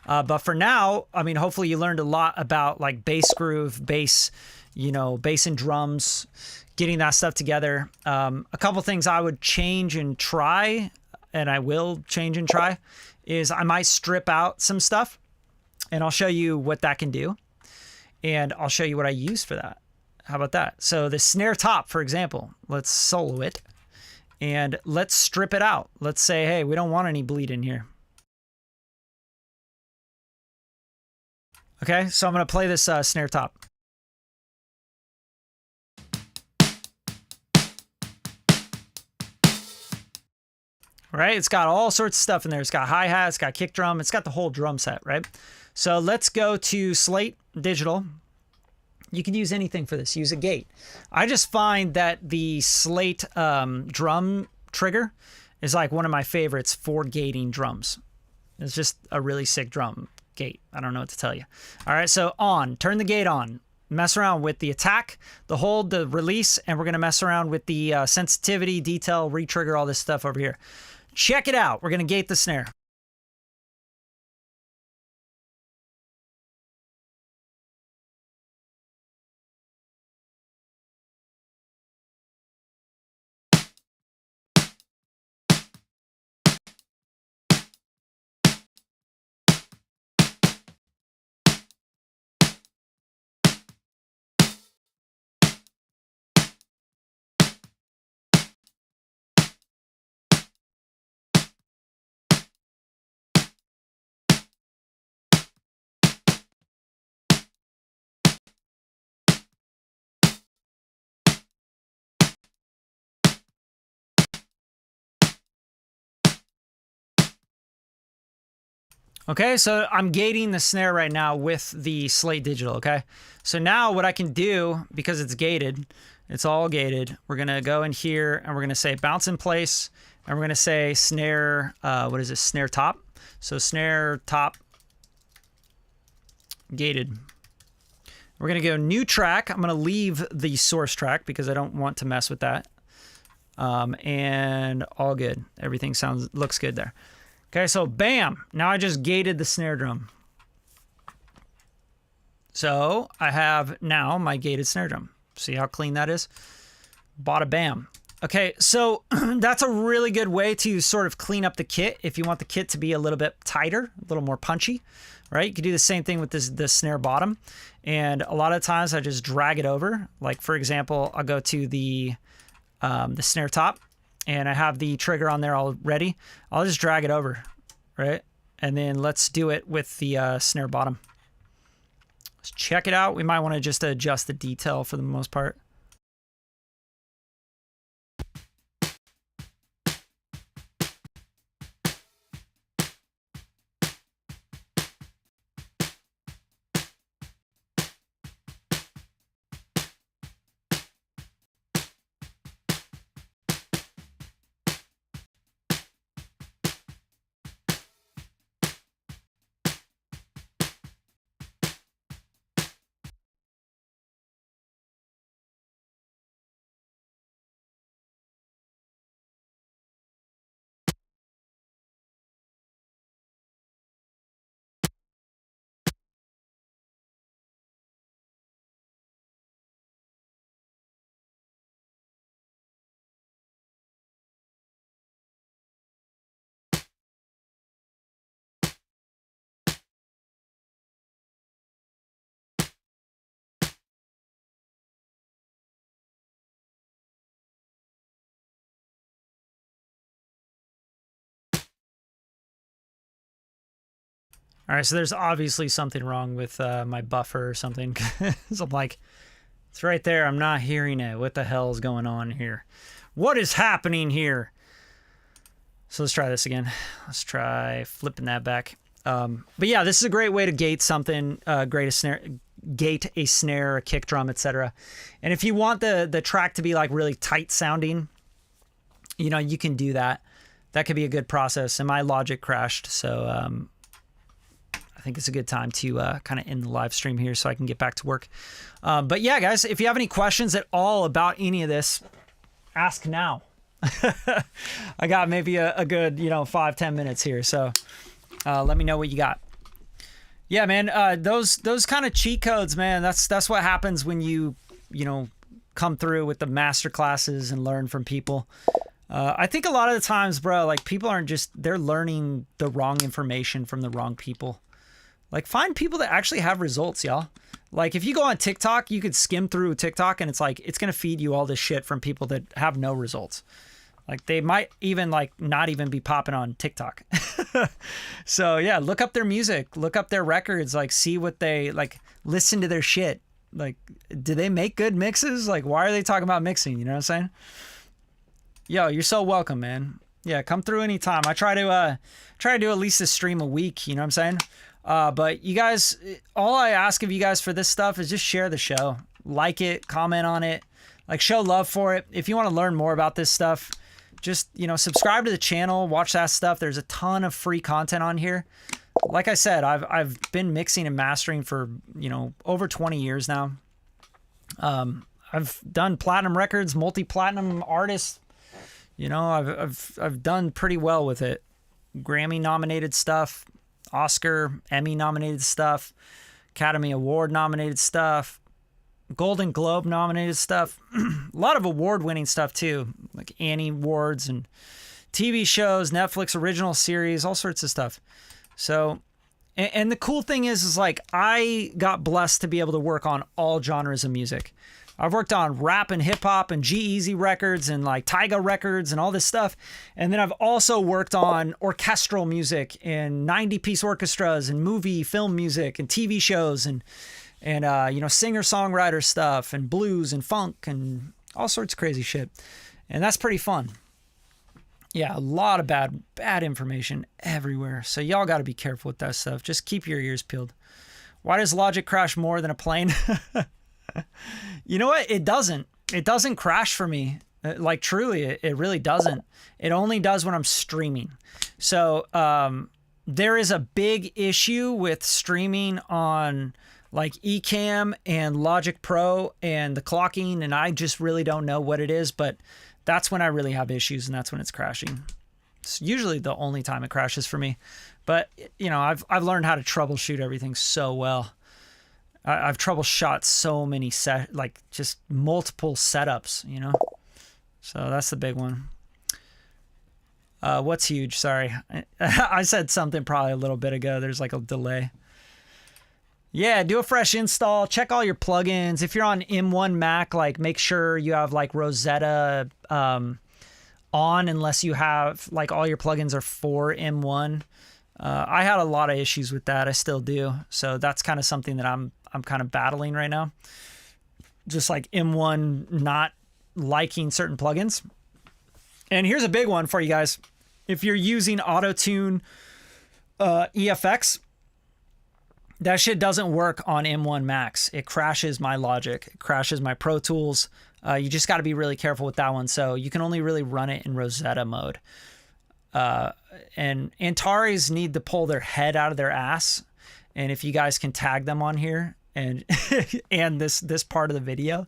But for now, I mean, hopefully you learned a lot about like bass groove, bass, bass and drums, getting that stuff together. A couple things I would change and try, and I will change and try, is I might strip out some stuff, and I'll show you what that can do. And I'll show you what I use for that. How about that? So the snare top, for example, let's solo it and let's strip it out. Let's say, hey, we don't want any bleed in here. Okay, so I'm going to play this snare top. Right? It's got all sorts of stuff in there. It's got hi-hat, it's got kick drum, it's got the whole drum set, right? So let's go to Slate Digital. You can use anything for this. Use a gate. I just find that the Slate drum trigger is like one of my favorites for gating drums. It's just a really sick drum gate. I don't know what to tell you. All right, so on. Turn the gate on. Mess around with the attack, the hold, the release, and we're going to mess around with the sensitivity, detail, retrigger, all this stuff over here. Check it out. We're going to gate the snare. Okay, so I'm gating the snare right now with the Slate Digital, okay? So now what I can do, because it's gated, it's all gated, we're going to go in here and we're going to say bounce in place, and we're going to say snare, what is this, snare top? So snare top gated. We're going to go new track. I'm going to leave the source track because I don't want to mess with that. And all good. Everything looks good there. Okay, so bam, now I just gated the snare drum. So I have now my gated snare drum. See how clean that is? Bada bam. Okay, so that's a really good way to sort of clean up the kit if you want the kit to be a little bit tighter, a little more punchy, right? You can do the same thing with the snare bottom. And a lot of times I just drag it over. Like for example, I'll go to the snare top, and I have the trigger on there already. I'll just drag it over, right? And then let's do it with the snare bottom. Let's check it out. We might want to just adjust the detail for the most part. All right, so there's obviously something wrong with my buffer or something. So I'm like, it's right there. I'm not hearing it. What the hell is going on here? What is happening here? So let's try this again. Let's try flipping that back. But yeah, this is a great way to gate something, gate a snare, a kick drum, etc. And if you want the track to be like really tight sounding, you can do that. That could be a good process. And my Logic crashed, so I think it's a good time to kind of end the live stream here so I can get back to work. But yeah, guys, if you have any questions at all about any of this, ask now. I got maybe a good, 5-10 minutes here. So let me know what you got. Yeah, man, those kind of cheat codes, man, that's what happens when you come through with the master classes and learn from people. I think a lot of the times, bro, like people they're learning the wrong information from the wrong people. Like find people that actually have results, y'all. Like if you go on TikTok, you could skim through TikTok and it's like, it's going to feed you all this shit from people that have no results. Like they might even not even be popping on TikTok. So yeah, look up their music, look up their records, like see what they listen to their shit. Like, do they make good mixes? Like, why are they talking about mixing? You know what I'm saying? Yo, you're so welcome, man. Yeah, come through anytime. I try to do at least a stream a week. You know what I'm saying? But you guys, all I ask of you guys for this stuff is just share the show, like it, comment on it, like show love for it. If you want to learn more about this stuff, just, subscribe to the channel, watch that stuff. There's a ton of free content on here. Like I said, I've been mixing and mastering for, over 20 years now. I've done platinum records, multi-platinum artists. I've done pretty well with it. Grammy nominated stuff, Oscar, Emmy nominated stuff, Academy Award nominated stuff, Golden Globe nominated stuff. A lot of award winning stuff too, like Annie Awards and TV shows, Netflix original series, all sorts of stuff. So, and the cool thing is like I got blessed to be able to work on all genres of music. I've worked on rap and hip hop and G-Eazy records and like Tyga records and all this stuff. And then I've also worked on orchestral music and 90-piece orchestras and movie, film music and TV shows and singer-songwriter stuff and blues and funk and all sorts of crazy shit. And that's pretty fun. Yeah, a lot of bad information everywhere. So y'all got to be careful with that stuff. Just keep your ears peeled. Why does Logic crash more than a plane? You know what? It doesn't. It doesn't crash for me. Like truly, it really doesn't. It only does when I'm streaming. So there is a big issue with streaming on like Ecamm and Logic Pro and the clocking, and I just really don't know what it is, but that's when I really have issues, and that's when it's crashing. It's usually the only time it crashes for me. But I've learned how to troubleshoot everything so well. I've troubleshot so many just multiple setups, So that's the big one. What's huge? Sorry. I said something probably a little bit ago. There's like a delay. Yeah, do a fresh install. Check all your plugins. If you're on M1 Mac, make sure you have Rosetta on, unless you have all your plugins are for M1. I had a lot of issues with that. I still do. So that's kind of something that I'm kind of battling right now. Just M1 not liking certain plugins. And here's a big one for you guys. If you're using Auto-Tune EFX, that shit doesn't work on M1 Max. It crashes my Logic. It crashes my Pro Tools. You just got to be really careful with that one. So you can only really run it in Rosetta mode. And Antares need to pull their head out of their ass. And if you guys can tag them on here and and this part of the video,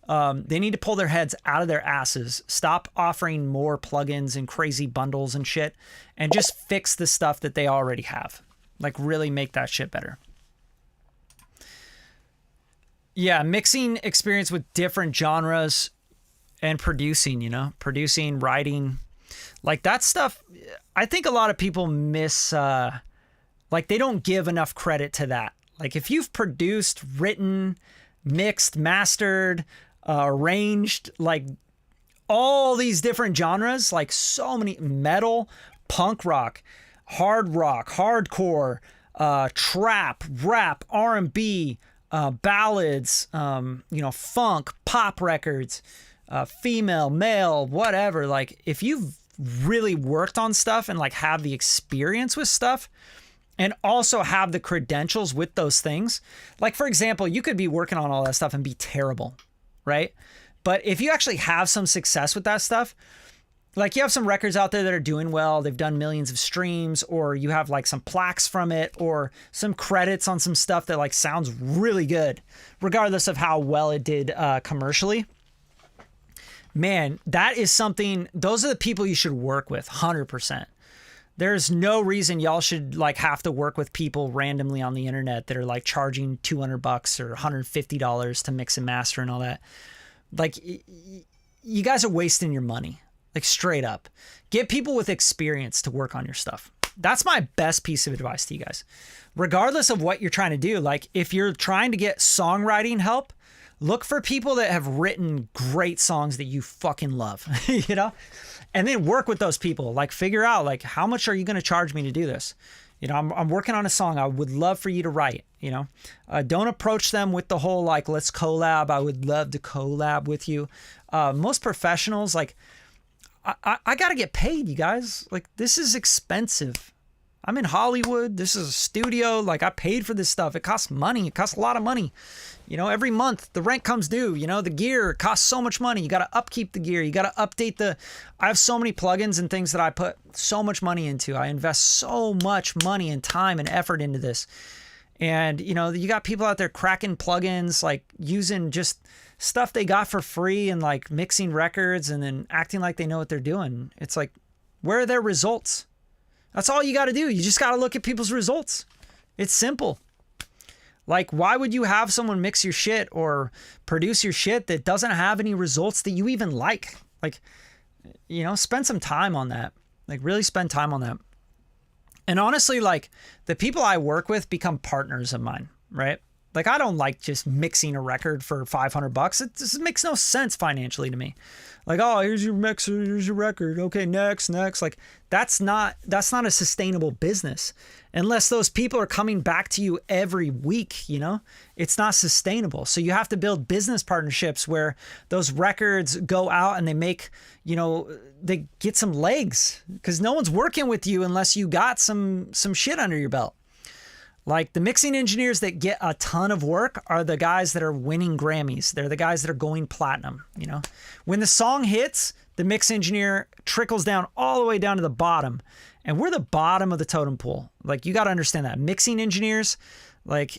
they need to pull their heads out of their asses. Stop offering more plugins and crazy bundles and shit, and just fix the stuff that they already have. Really make that shit better. Yeah, mixing experience with different genres and producing, producing, writing. That stuff, I think a lot of people miss, they don't give enough credit to that. If you've produced, written, mixed, mastered, arranged, all these different genres, so many metal, punk rock, hard rock, hardcore, trap, rap, R&B, ballads, funk, pop records, female, male, whatever. If you've really worked on stuff and have the experience with stuff and also have the credentials with those things, for example, you could be working on all that stuff and be terrible, right? But if you actually have some success with that stuff, like you have some records out there that are doing well. They've done millions of streams, or you have like some plaques from it or some credits on some stuff that like sounds really good, regardless of how well it did commercially. Man, that is something, those are the people you should work with 100%. There's no reason y'all should like have to work with people randomly on the internet that are like charging $200 or $150 to mix and master and all that. Like you guys are wasting your money, like straight up. Get people with experience to work on your stuff. That's my best piece of advice to you guys. Regardless of what you're trying to do, like if you're trying to get songwriting help, look for people that have written great songs that you fucking love, you know? And then work with those people. Like figure out like, how much are you going to charge me to do this? You know, I'm working on a song I would love for you to write, you know? Don't approach them with the whole, like, let's collab. I would love to collab with you. Most professionals, like, I got to get paid, you guys. Like, this is expensive. I'm in Hollywood. This is a studio. Like, I paid for this stuff. It costs money. It costs a lot of money. You know, every month the rent comes due. You know, the gear costs so much money. You got to upkeep the gear. You got to update I have so many plugins and things that I put so much money into. I invest so much money and time and effort into this. And, you know, you got people out there cracking plugins, like using just stuff they got for free and like mixing records and then acting like they know what they're doing. It's like, where are their results? That's all you got to do. You just got to look at people's results. It's simple. Like, why would you have someone mix your shit or produce your shit that doesn't have any results that you even like? Like, you know, spend some time on that. Like, really spend time on that. And honestly, like, the people I work with become partners of mine, right? Like, I don't like just mixing a record for $500. It just makes no sense financially to me. Like, oh, here's your mixer, here's your record. Okay, next. Like, that's not a sustainable business. Unless those people are coming back to you every week, you know? It's not sustainable. So you have to build business partnerships where those records go out and they make, you know, they get some legs. Because no one's working with you unless you got some shit under your belt. Like the mixing engineers that get a ton of work are the guys that are winning Grammys. They're the guys that are going platinum, you know? When the song hits, the mix engineer trickles down all the way down to the bottom. And we're the bottom of the totem pole. Like, you got to understand that. Mixing engineers, like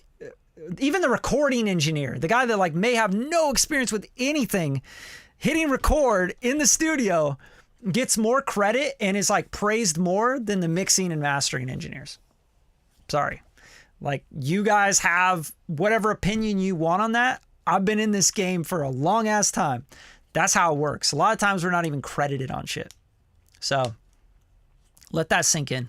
even the recording engineer, the guy that like may have no experience with anything, hitting record in the studio gets more credit and is like praised more than the mixing and mastering engineers. Sorry. Like, you guys have whatever opinion you want on that. I've been in this game for a long ass time. That's how it works. A lot of times we're not even credited on shit. So let that sink in.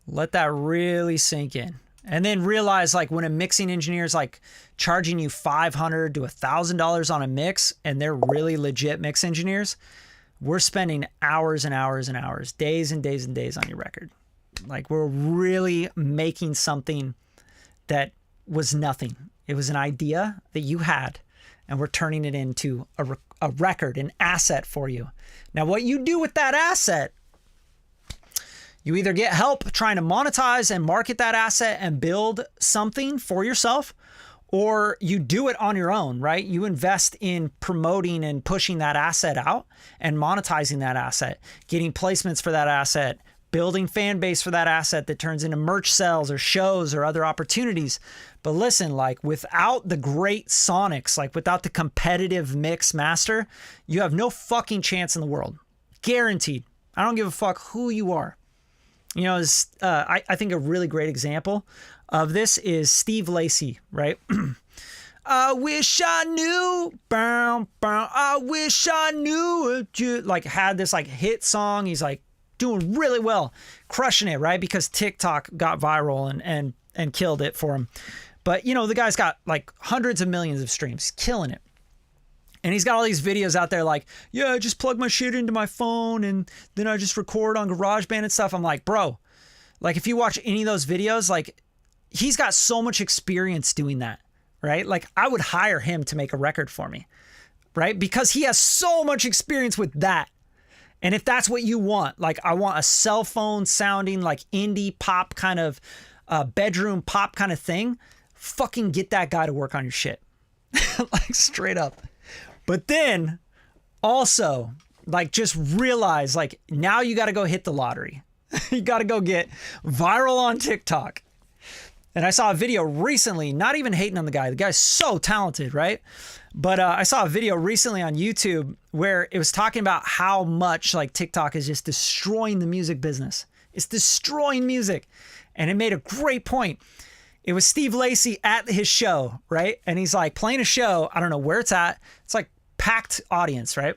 Let that really sink in. And then realize, like, when a mixing engineer is like charging you $500 to $1,000 on a mix and they're really legit mix engineers, we're spending hours and hours and hours, days and days and days on your record. Like, we're really making something that was nothing. It was an idea that you had, and we're turning it into a record, an asset for you. Now, what you do with that asset, you either get help trying to monetize and market that asset and build something for yourself, or you do it on your own, right? You invest in promoting and pushing that asset out and monetizing that asset, getting placements for that asset, building fan base for that asset that turns into merch sales or shows or other opportunities. But listen, like, without the great sonics, like without the competitive mix master, you have no fucking chance in the world. Guaranteed. I don't give a fuck who you are. You know, I think a really great example of this is Steve Lacy, right? I wish I knew, I wish I knew, like, had this like hit song. He's like doing really well, crushing it, right? Because TikTok got viral and killed it for him. But, you know, the guy's got like hundreds of millions of streams, killing it. And he's got all these videos out there like, yeah, I just plug my shit into my phone and then I just record on GarageBand and stuff. I'm like, bro, like, if you watch any of those videos, like, he's got so much experience doing that, right? Like, I would hire him to make a record for me, right? Because he has so much experience with that. And if that's what you want, like, I want a cell phone sounding like indie pop kind of bedroom pop kind of thing, fucking get that guy to work on your shit. Like, straight up. But then also, Like, just realize, like, now you got to go hit the lottery. You got to go get viral on TikTok. And I saw a video recently, not even hating on the guy. The guy's so talented, right? But I saw a video recently on YouTube where it was talking about how much like TikTok is just destroying the music business. It's destroying music. And it made a great point. It was Steve Lacy at his show, right? And he's like playing a show. I don't know where it's at. It's like packed audience, right?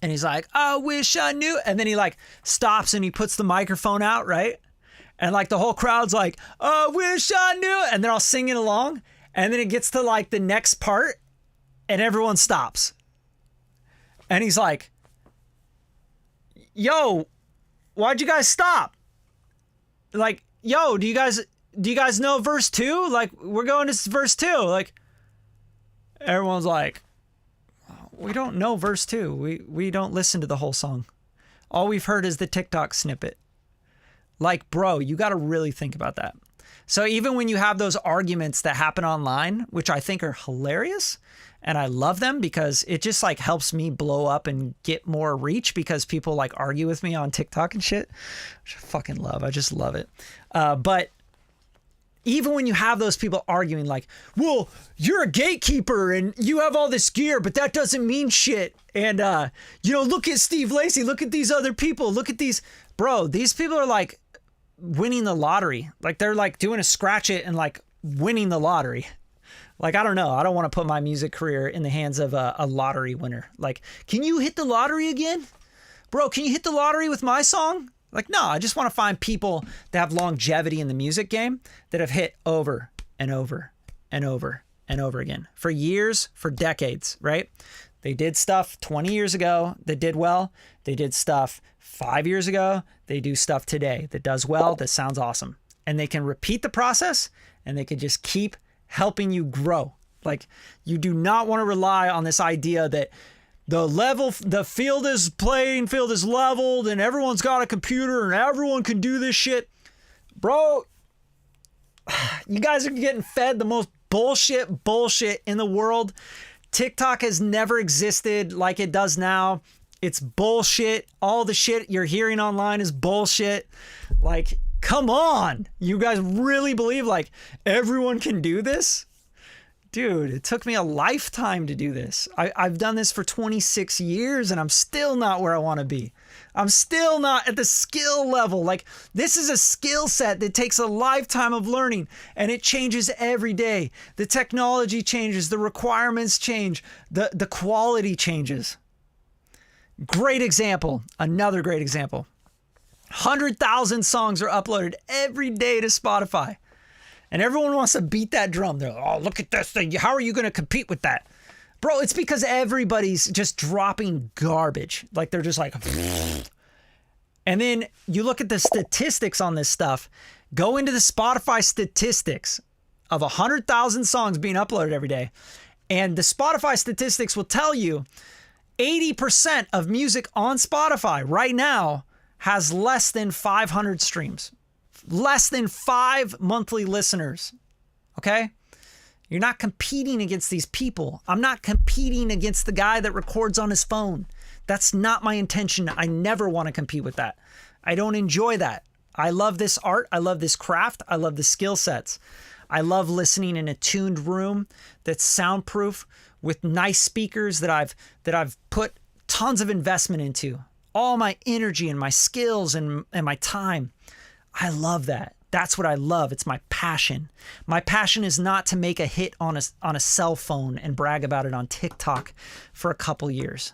And he's like, I wish I knew. And then he like stops and he puts the microphone out, right? And like the whole crowd's like, I wish I knew. And they're all singing along. And then it gets to like the next part and everyone stops. And he's like, yo, why'd you guys stop? Like, yo, do you guys know verse 2? Like, we're going to verse 2. Like, everyone's like, we don't know verse 2. We don't listen to the whole song. All we've heard is the TikTok snippet. Like, bro, you got to really think about that. So even when you have those arguments that happen online, which I think are hilarious, and I love them because it just like helps me blow up and get more reach because people like argue with me on TikTok and shit, which I fucking love. I just love it. But even when you have those people arguing like, well, you're a gatekeeper and you have all this gear, but that doesn't mean shit. And, look at Steve Lacy, look at these other people, look at these, bro, these people are like winning the lottery. Like they're like doing a scratch it and like winning the lottery. Like, I don't know. I don't want to put my music career in the hands of a lottery winner. Like, can you hit the lottery again? Bro, can you hit the lottery with my song? Like, no, I just want to find people that have longevity in the music game that have hit over and over and over and over again for years, for decades, right? They did stuff 20 years ago that did well. They did stuff 5 years ago. They do stuff today that does well, that sounds awesome. And they can repeat the process and they can just keep helping you grow. Like, you do not want to rely on this idea that the playing field is leveled and everyone's got a computer and everyone can do this shit. Bro, you guys are getting fed the most bullshit in the world. TikTok has never existed like it does now. It's bullshit. All the shit you're hearing online is bullshit. Like, come on. You guys really believe like everyone can do this? Dude, it took me a lifetime to do this. I've done this for 26 years and I'm still not where I want to be. I'm still not at the skill level. Like, this is a skill set that takes a lifetime of learning and it changes every day. The technology changes, the requirements change, the quality changes. Great example. Another great example. 100,000 songs are uploaded every day to Spotify. And everyone wants to beat that drum. They're like, oh, look at this thing. How are you going to compete with that? Bro, it's because everybody's just dropping garbage. Like, they're just like, and then you look at the statistics on this stuff. Go into the Spotify statistics of 100,000 songs being uploaded every day. And the Spotify statistics will tell you 80% of music on Spotify right now has less than 500 streams. Less than 5 monthly listeners. Okay? You're not competing against these people. I'm not competing against the guy that records on his phone. That's not my intention. I never want to compete with that. I don't enjoy that. I love this art. I love this craft. I love the skill sets. I love listening in a tuned room that's soundproof with nice speakers that I've put tons of investment into. All my energy and my skills and my time. I love that. That's what I love. It's my passion. My passion is not to make a hit on a cell phone and brag about it on TikTok for a couple years.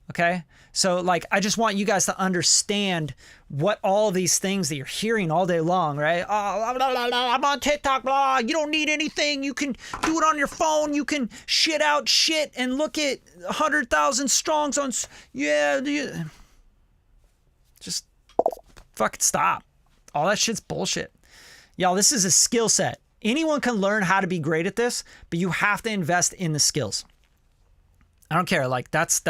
Okay? So like, I just want you guys to understand what all of these things that you're hearing all day long, right? Oh, blah, blah, blah, I'm on TikTok, blah. You don't need anything. You can do it on your phone. You can shit out shit and look at 100,000 strongs on, just fucking stop. All that shit's bullshit. Y'all, this is a skill set. Anyone can learn how to be great at this, but you have to invest in the skills. I don't care. Like, that's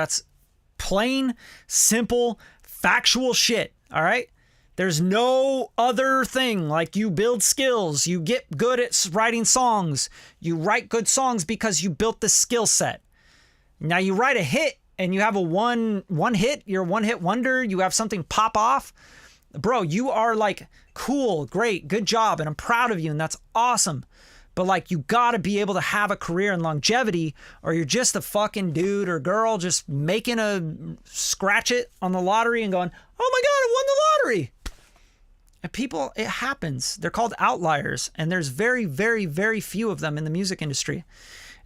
plain, simple, factual shit. All right? There's no other thing. Like, you build skills. You get good at writing songs. You write good songs because you built the skill set. Now, you write a hit and you have a one hit, you're a one hit wonder, you have something pop off, bro, you are like cool, great, good job, and I'm proud of you, and that's awesome. But like, you gotta be able to have a career and longevity, or you're just a fucking dude or girl just making a scratch it on the lottery and going, oh my God, I won the lottery. And people, it happens. They're called outliers. And there's very, very, very few of them in the music industry.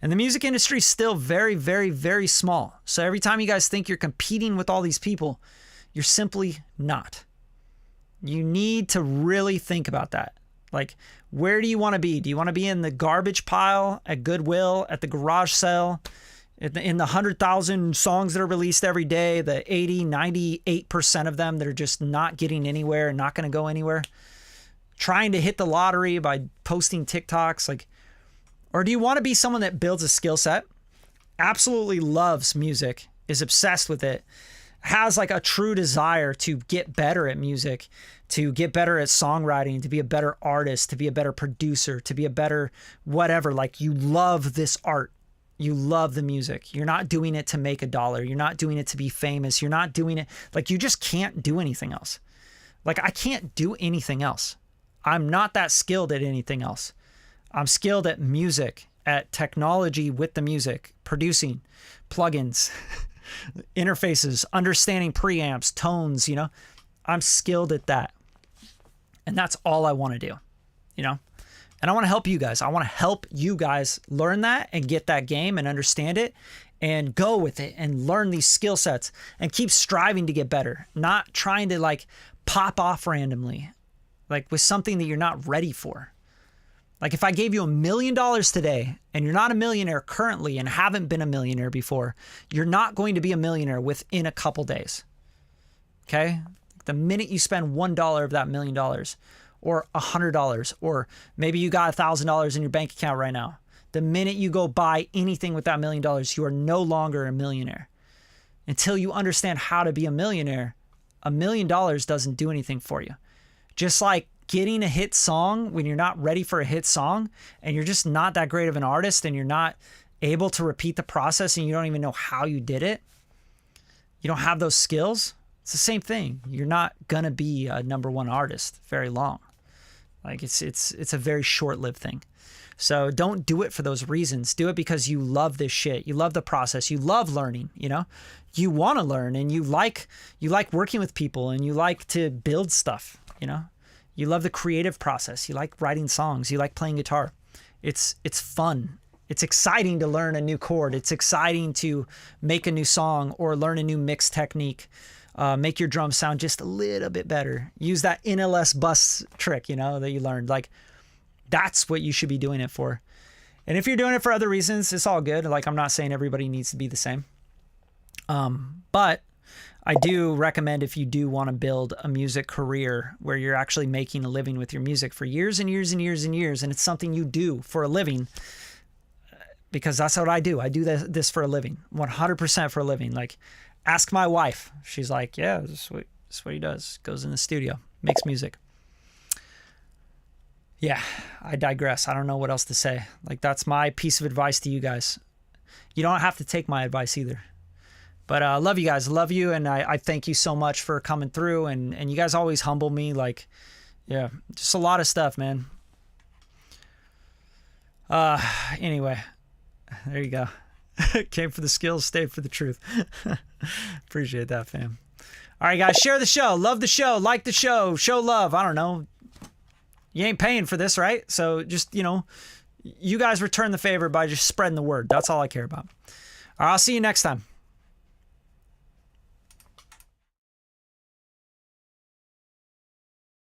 And the music industry is still very, very, very small. So every time you guys think you're competing with all these people, you're simply not. You need to really think about that. Like, where do you want to be? Do you want to be in the garbage pile at Goodwill, at the garage sale, in the 100,000 songs that are released every day, the 80, 98% of them that are just not getting anywhere and not going to go anywhere, trying to hit the lottery by posting TikToks? Like, or do you want to be someone that builds a skill set, absolutely loves music, is obsessed with it, has like a true desire to get better at music, to get better at songwriting, to be a better artist, to be a better producer, to be a better whatever? Like, you love this art. You love the music. You're not doing it to make $1. You're not doing it to be famous. You're not doing it, like, you just can't do anything else. Like, I can't do anything else. I'm not that skilled at anything else. I'm skilled at music, at technology with the music, producing, plugins, interfaces, understanding preamps, tones, you know. I'm skilled at that. And that's all I want to do, you know. And I want to help you guys. I want to help you guys learn that and get that game and understand it and go with it and learn these skill sets and keep striving to get better, not trying to like pop off randomly, like with something that you're not ready for. Like, if I gave you $1 million today and you're not a millionaire currently and haven't been a millionaire before, you're not going to be a millionaire within a couple days. Okay? The minute you spend $1 of that $1 million, or $100, or maybe you got $1,000 in your bank account right now, the minute you go buy anything with that $1 million, you are no longer a millionaire. Until you understand how to be a millionaire, $1 million doesn't do anything for you. Just like getting a hit song when you're not ready for a hit song and you're just not that great of an artist and you're not able to repeat the process and you don't even know how you did it, you don't have those skills, it's the same thing. You're not gonna be a #1 artist very long. Like, it's a very short-lived thing. So don't do it for those reasons. Do it because you love this shit. You love the process. You love learning, you know? You want to learn, and you like working with people, and you like to build stuff, you know? You love the creative process. You like writing songs. You like playing guitar. It's fun. It's exciting to learn a new chord. It's exciting to make a new song or learn a new mix technique. Make your drums sound just a little bit better. Use that NLS bus trick, you know, that you learned. Like, that's what you should be doing it for. And if you're doing it for other reasons, it's all good. Like, I'm not saying everybody needs to be the same. But I do recommend, if you do want to build a music career where you're actually making a living with your music for years and years and years and years, and it's something you do for a living, because that's what I do. I do this for a living, 100% for a living. Like, ask my wife. She's like, yeah, this is what he does. Goes in the studio, makes music. Yeah, I digress. I don't know what else to say. Like, that's my piece of advice to you guys. You don't have to take my advice either. But I love you guys. Love you. And I thank you so much for coming through. And you guys always humble me. Like, yeah, just a lot of stuff, man. Anyway, there you go. Came for the skills, stayed for the truth. Appreciate that, fam. All right, guys, share the show. Love the show. Like the show. Show love. I don't know. You ain't paying for this, right? So just, you know, you guys return the favor by just spreading the word. That's all I care about. All right, I'll see you next time.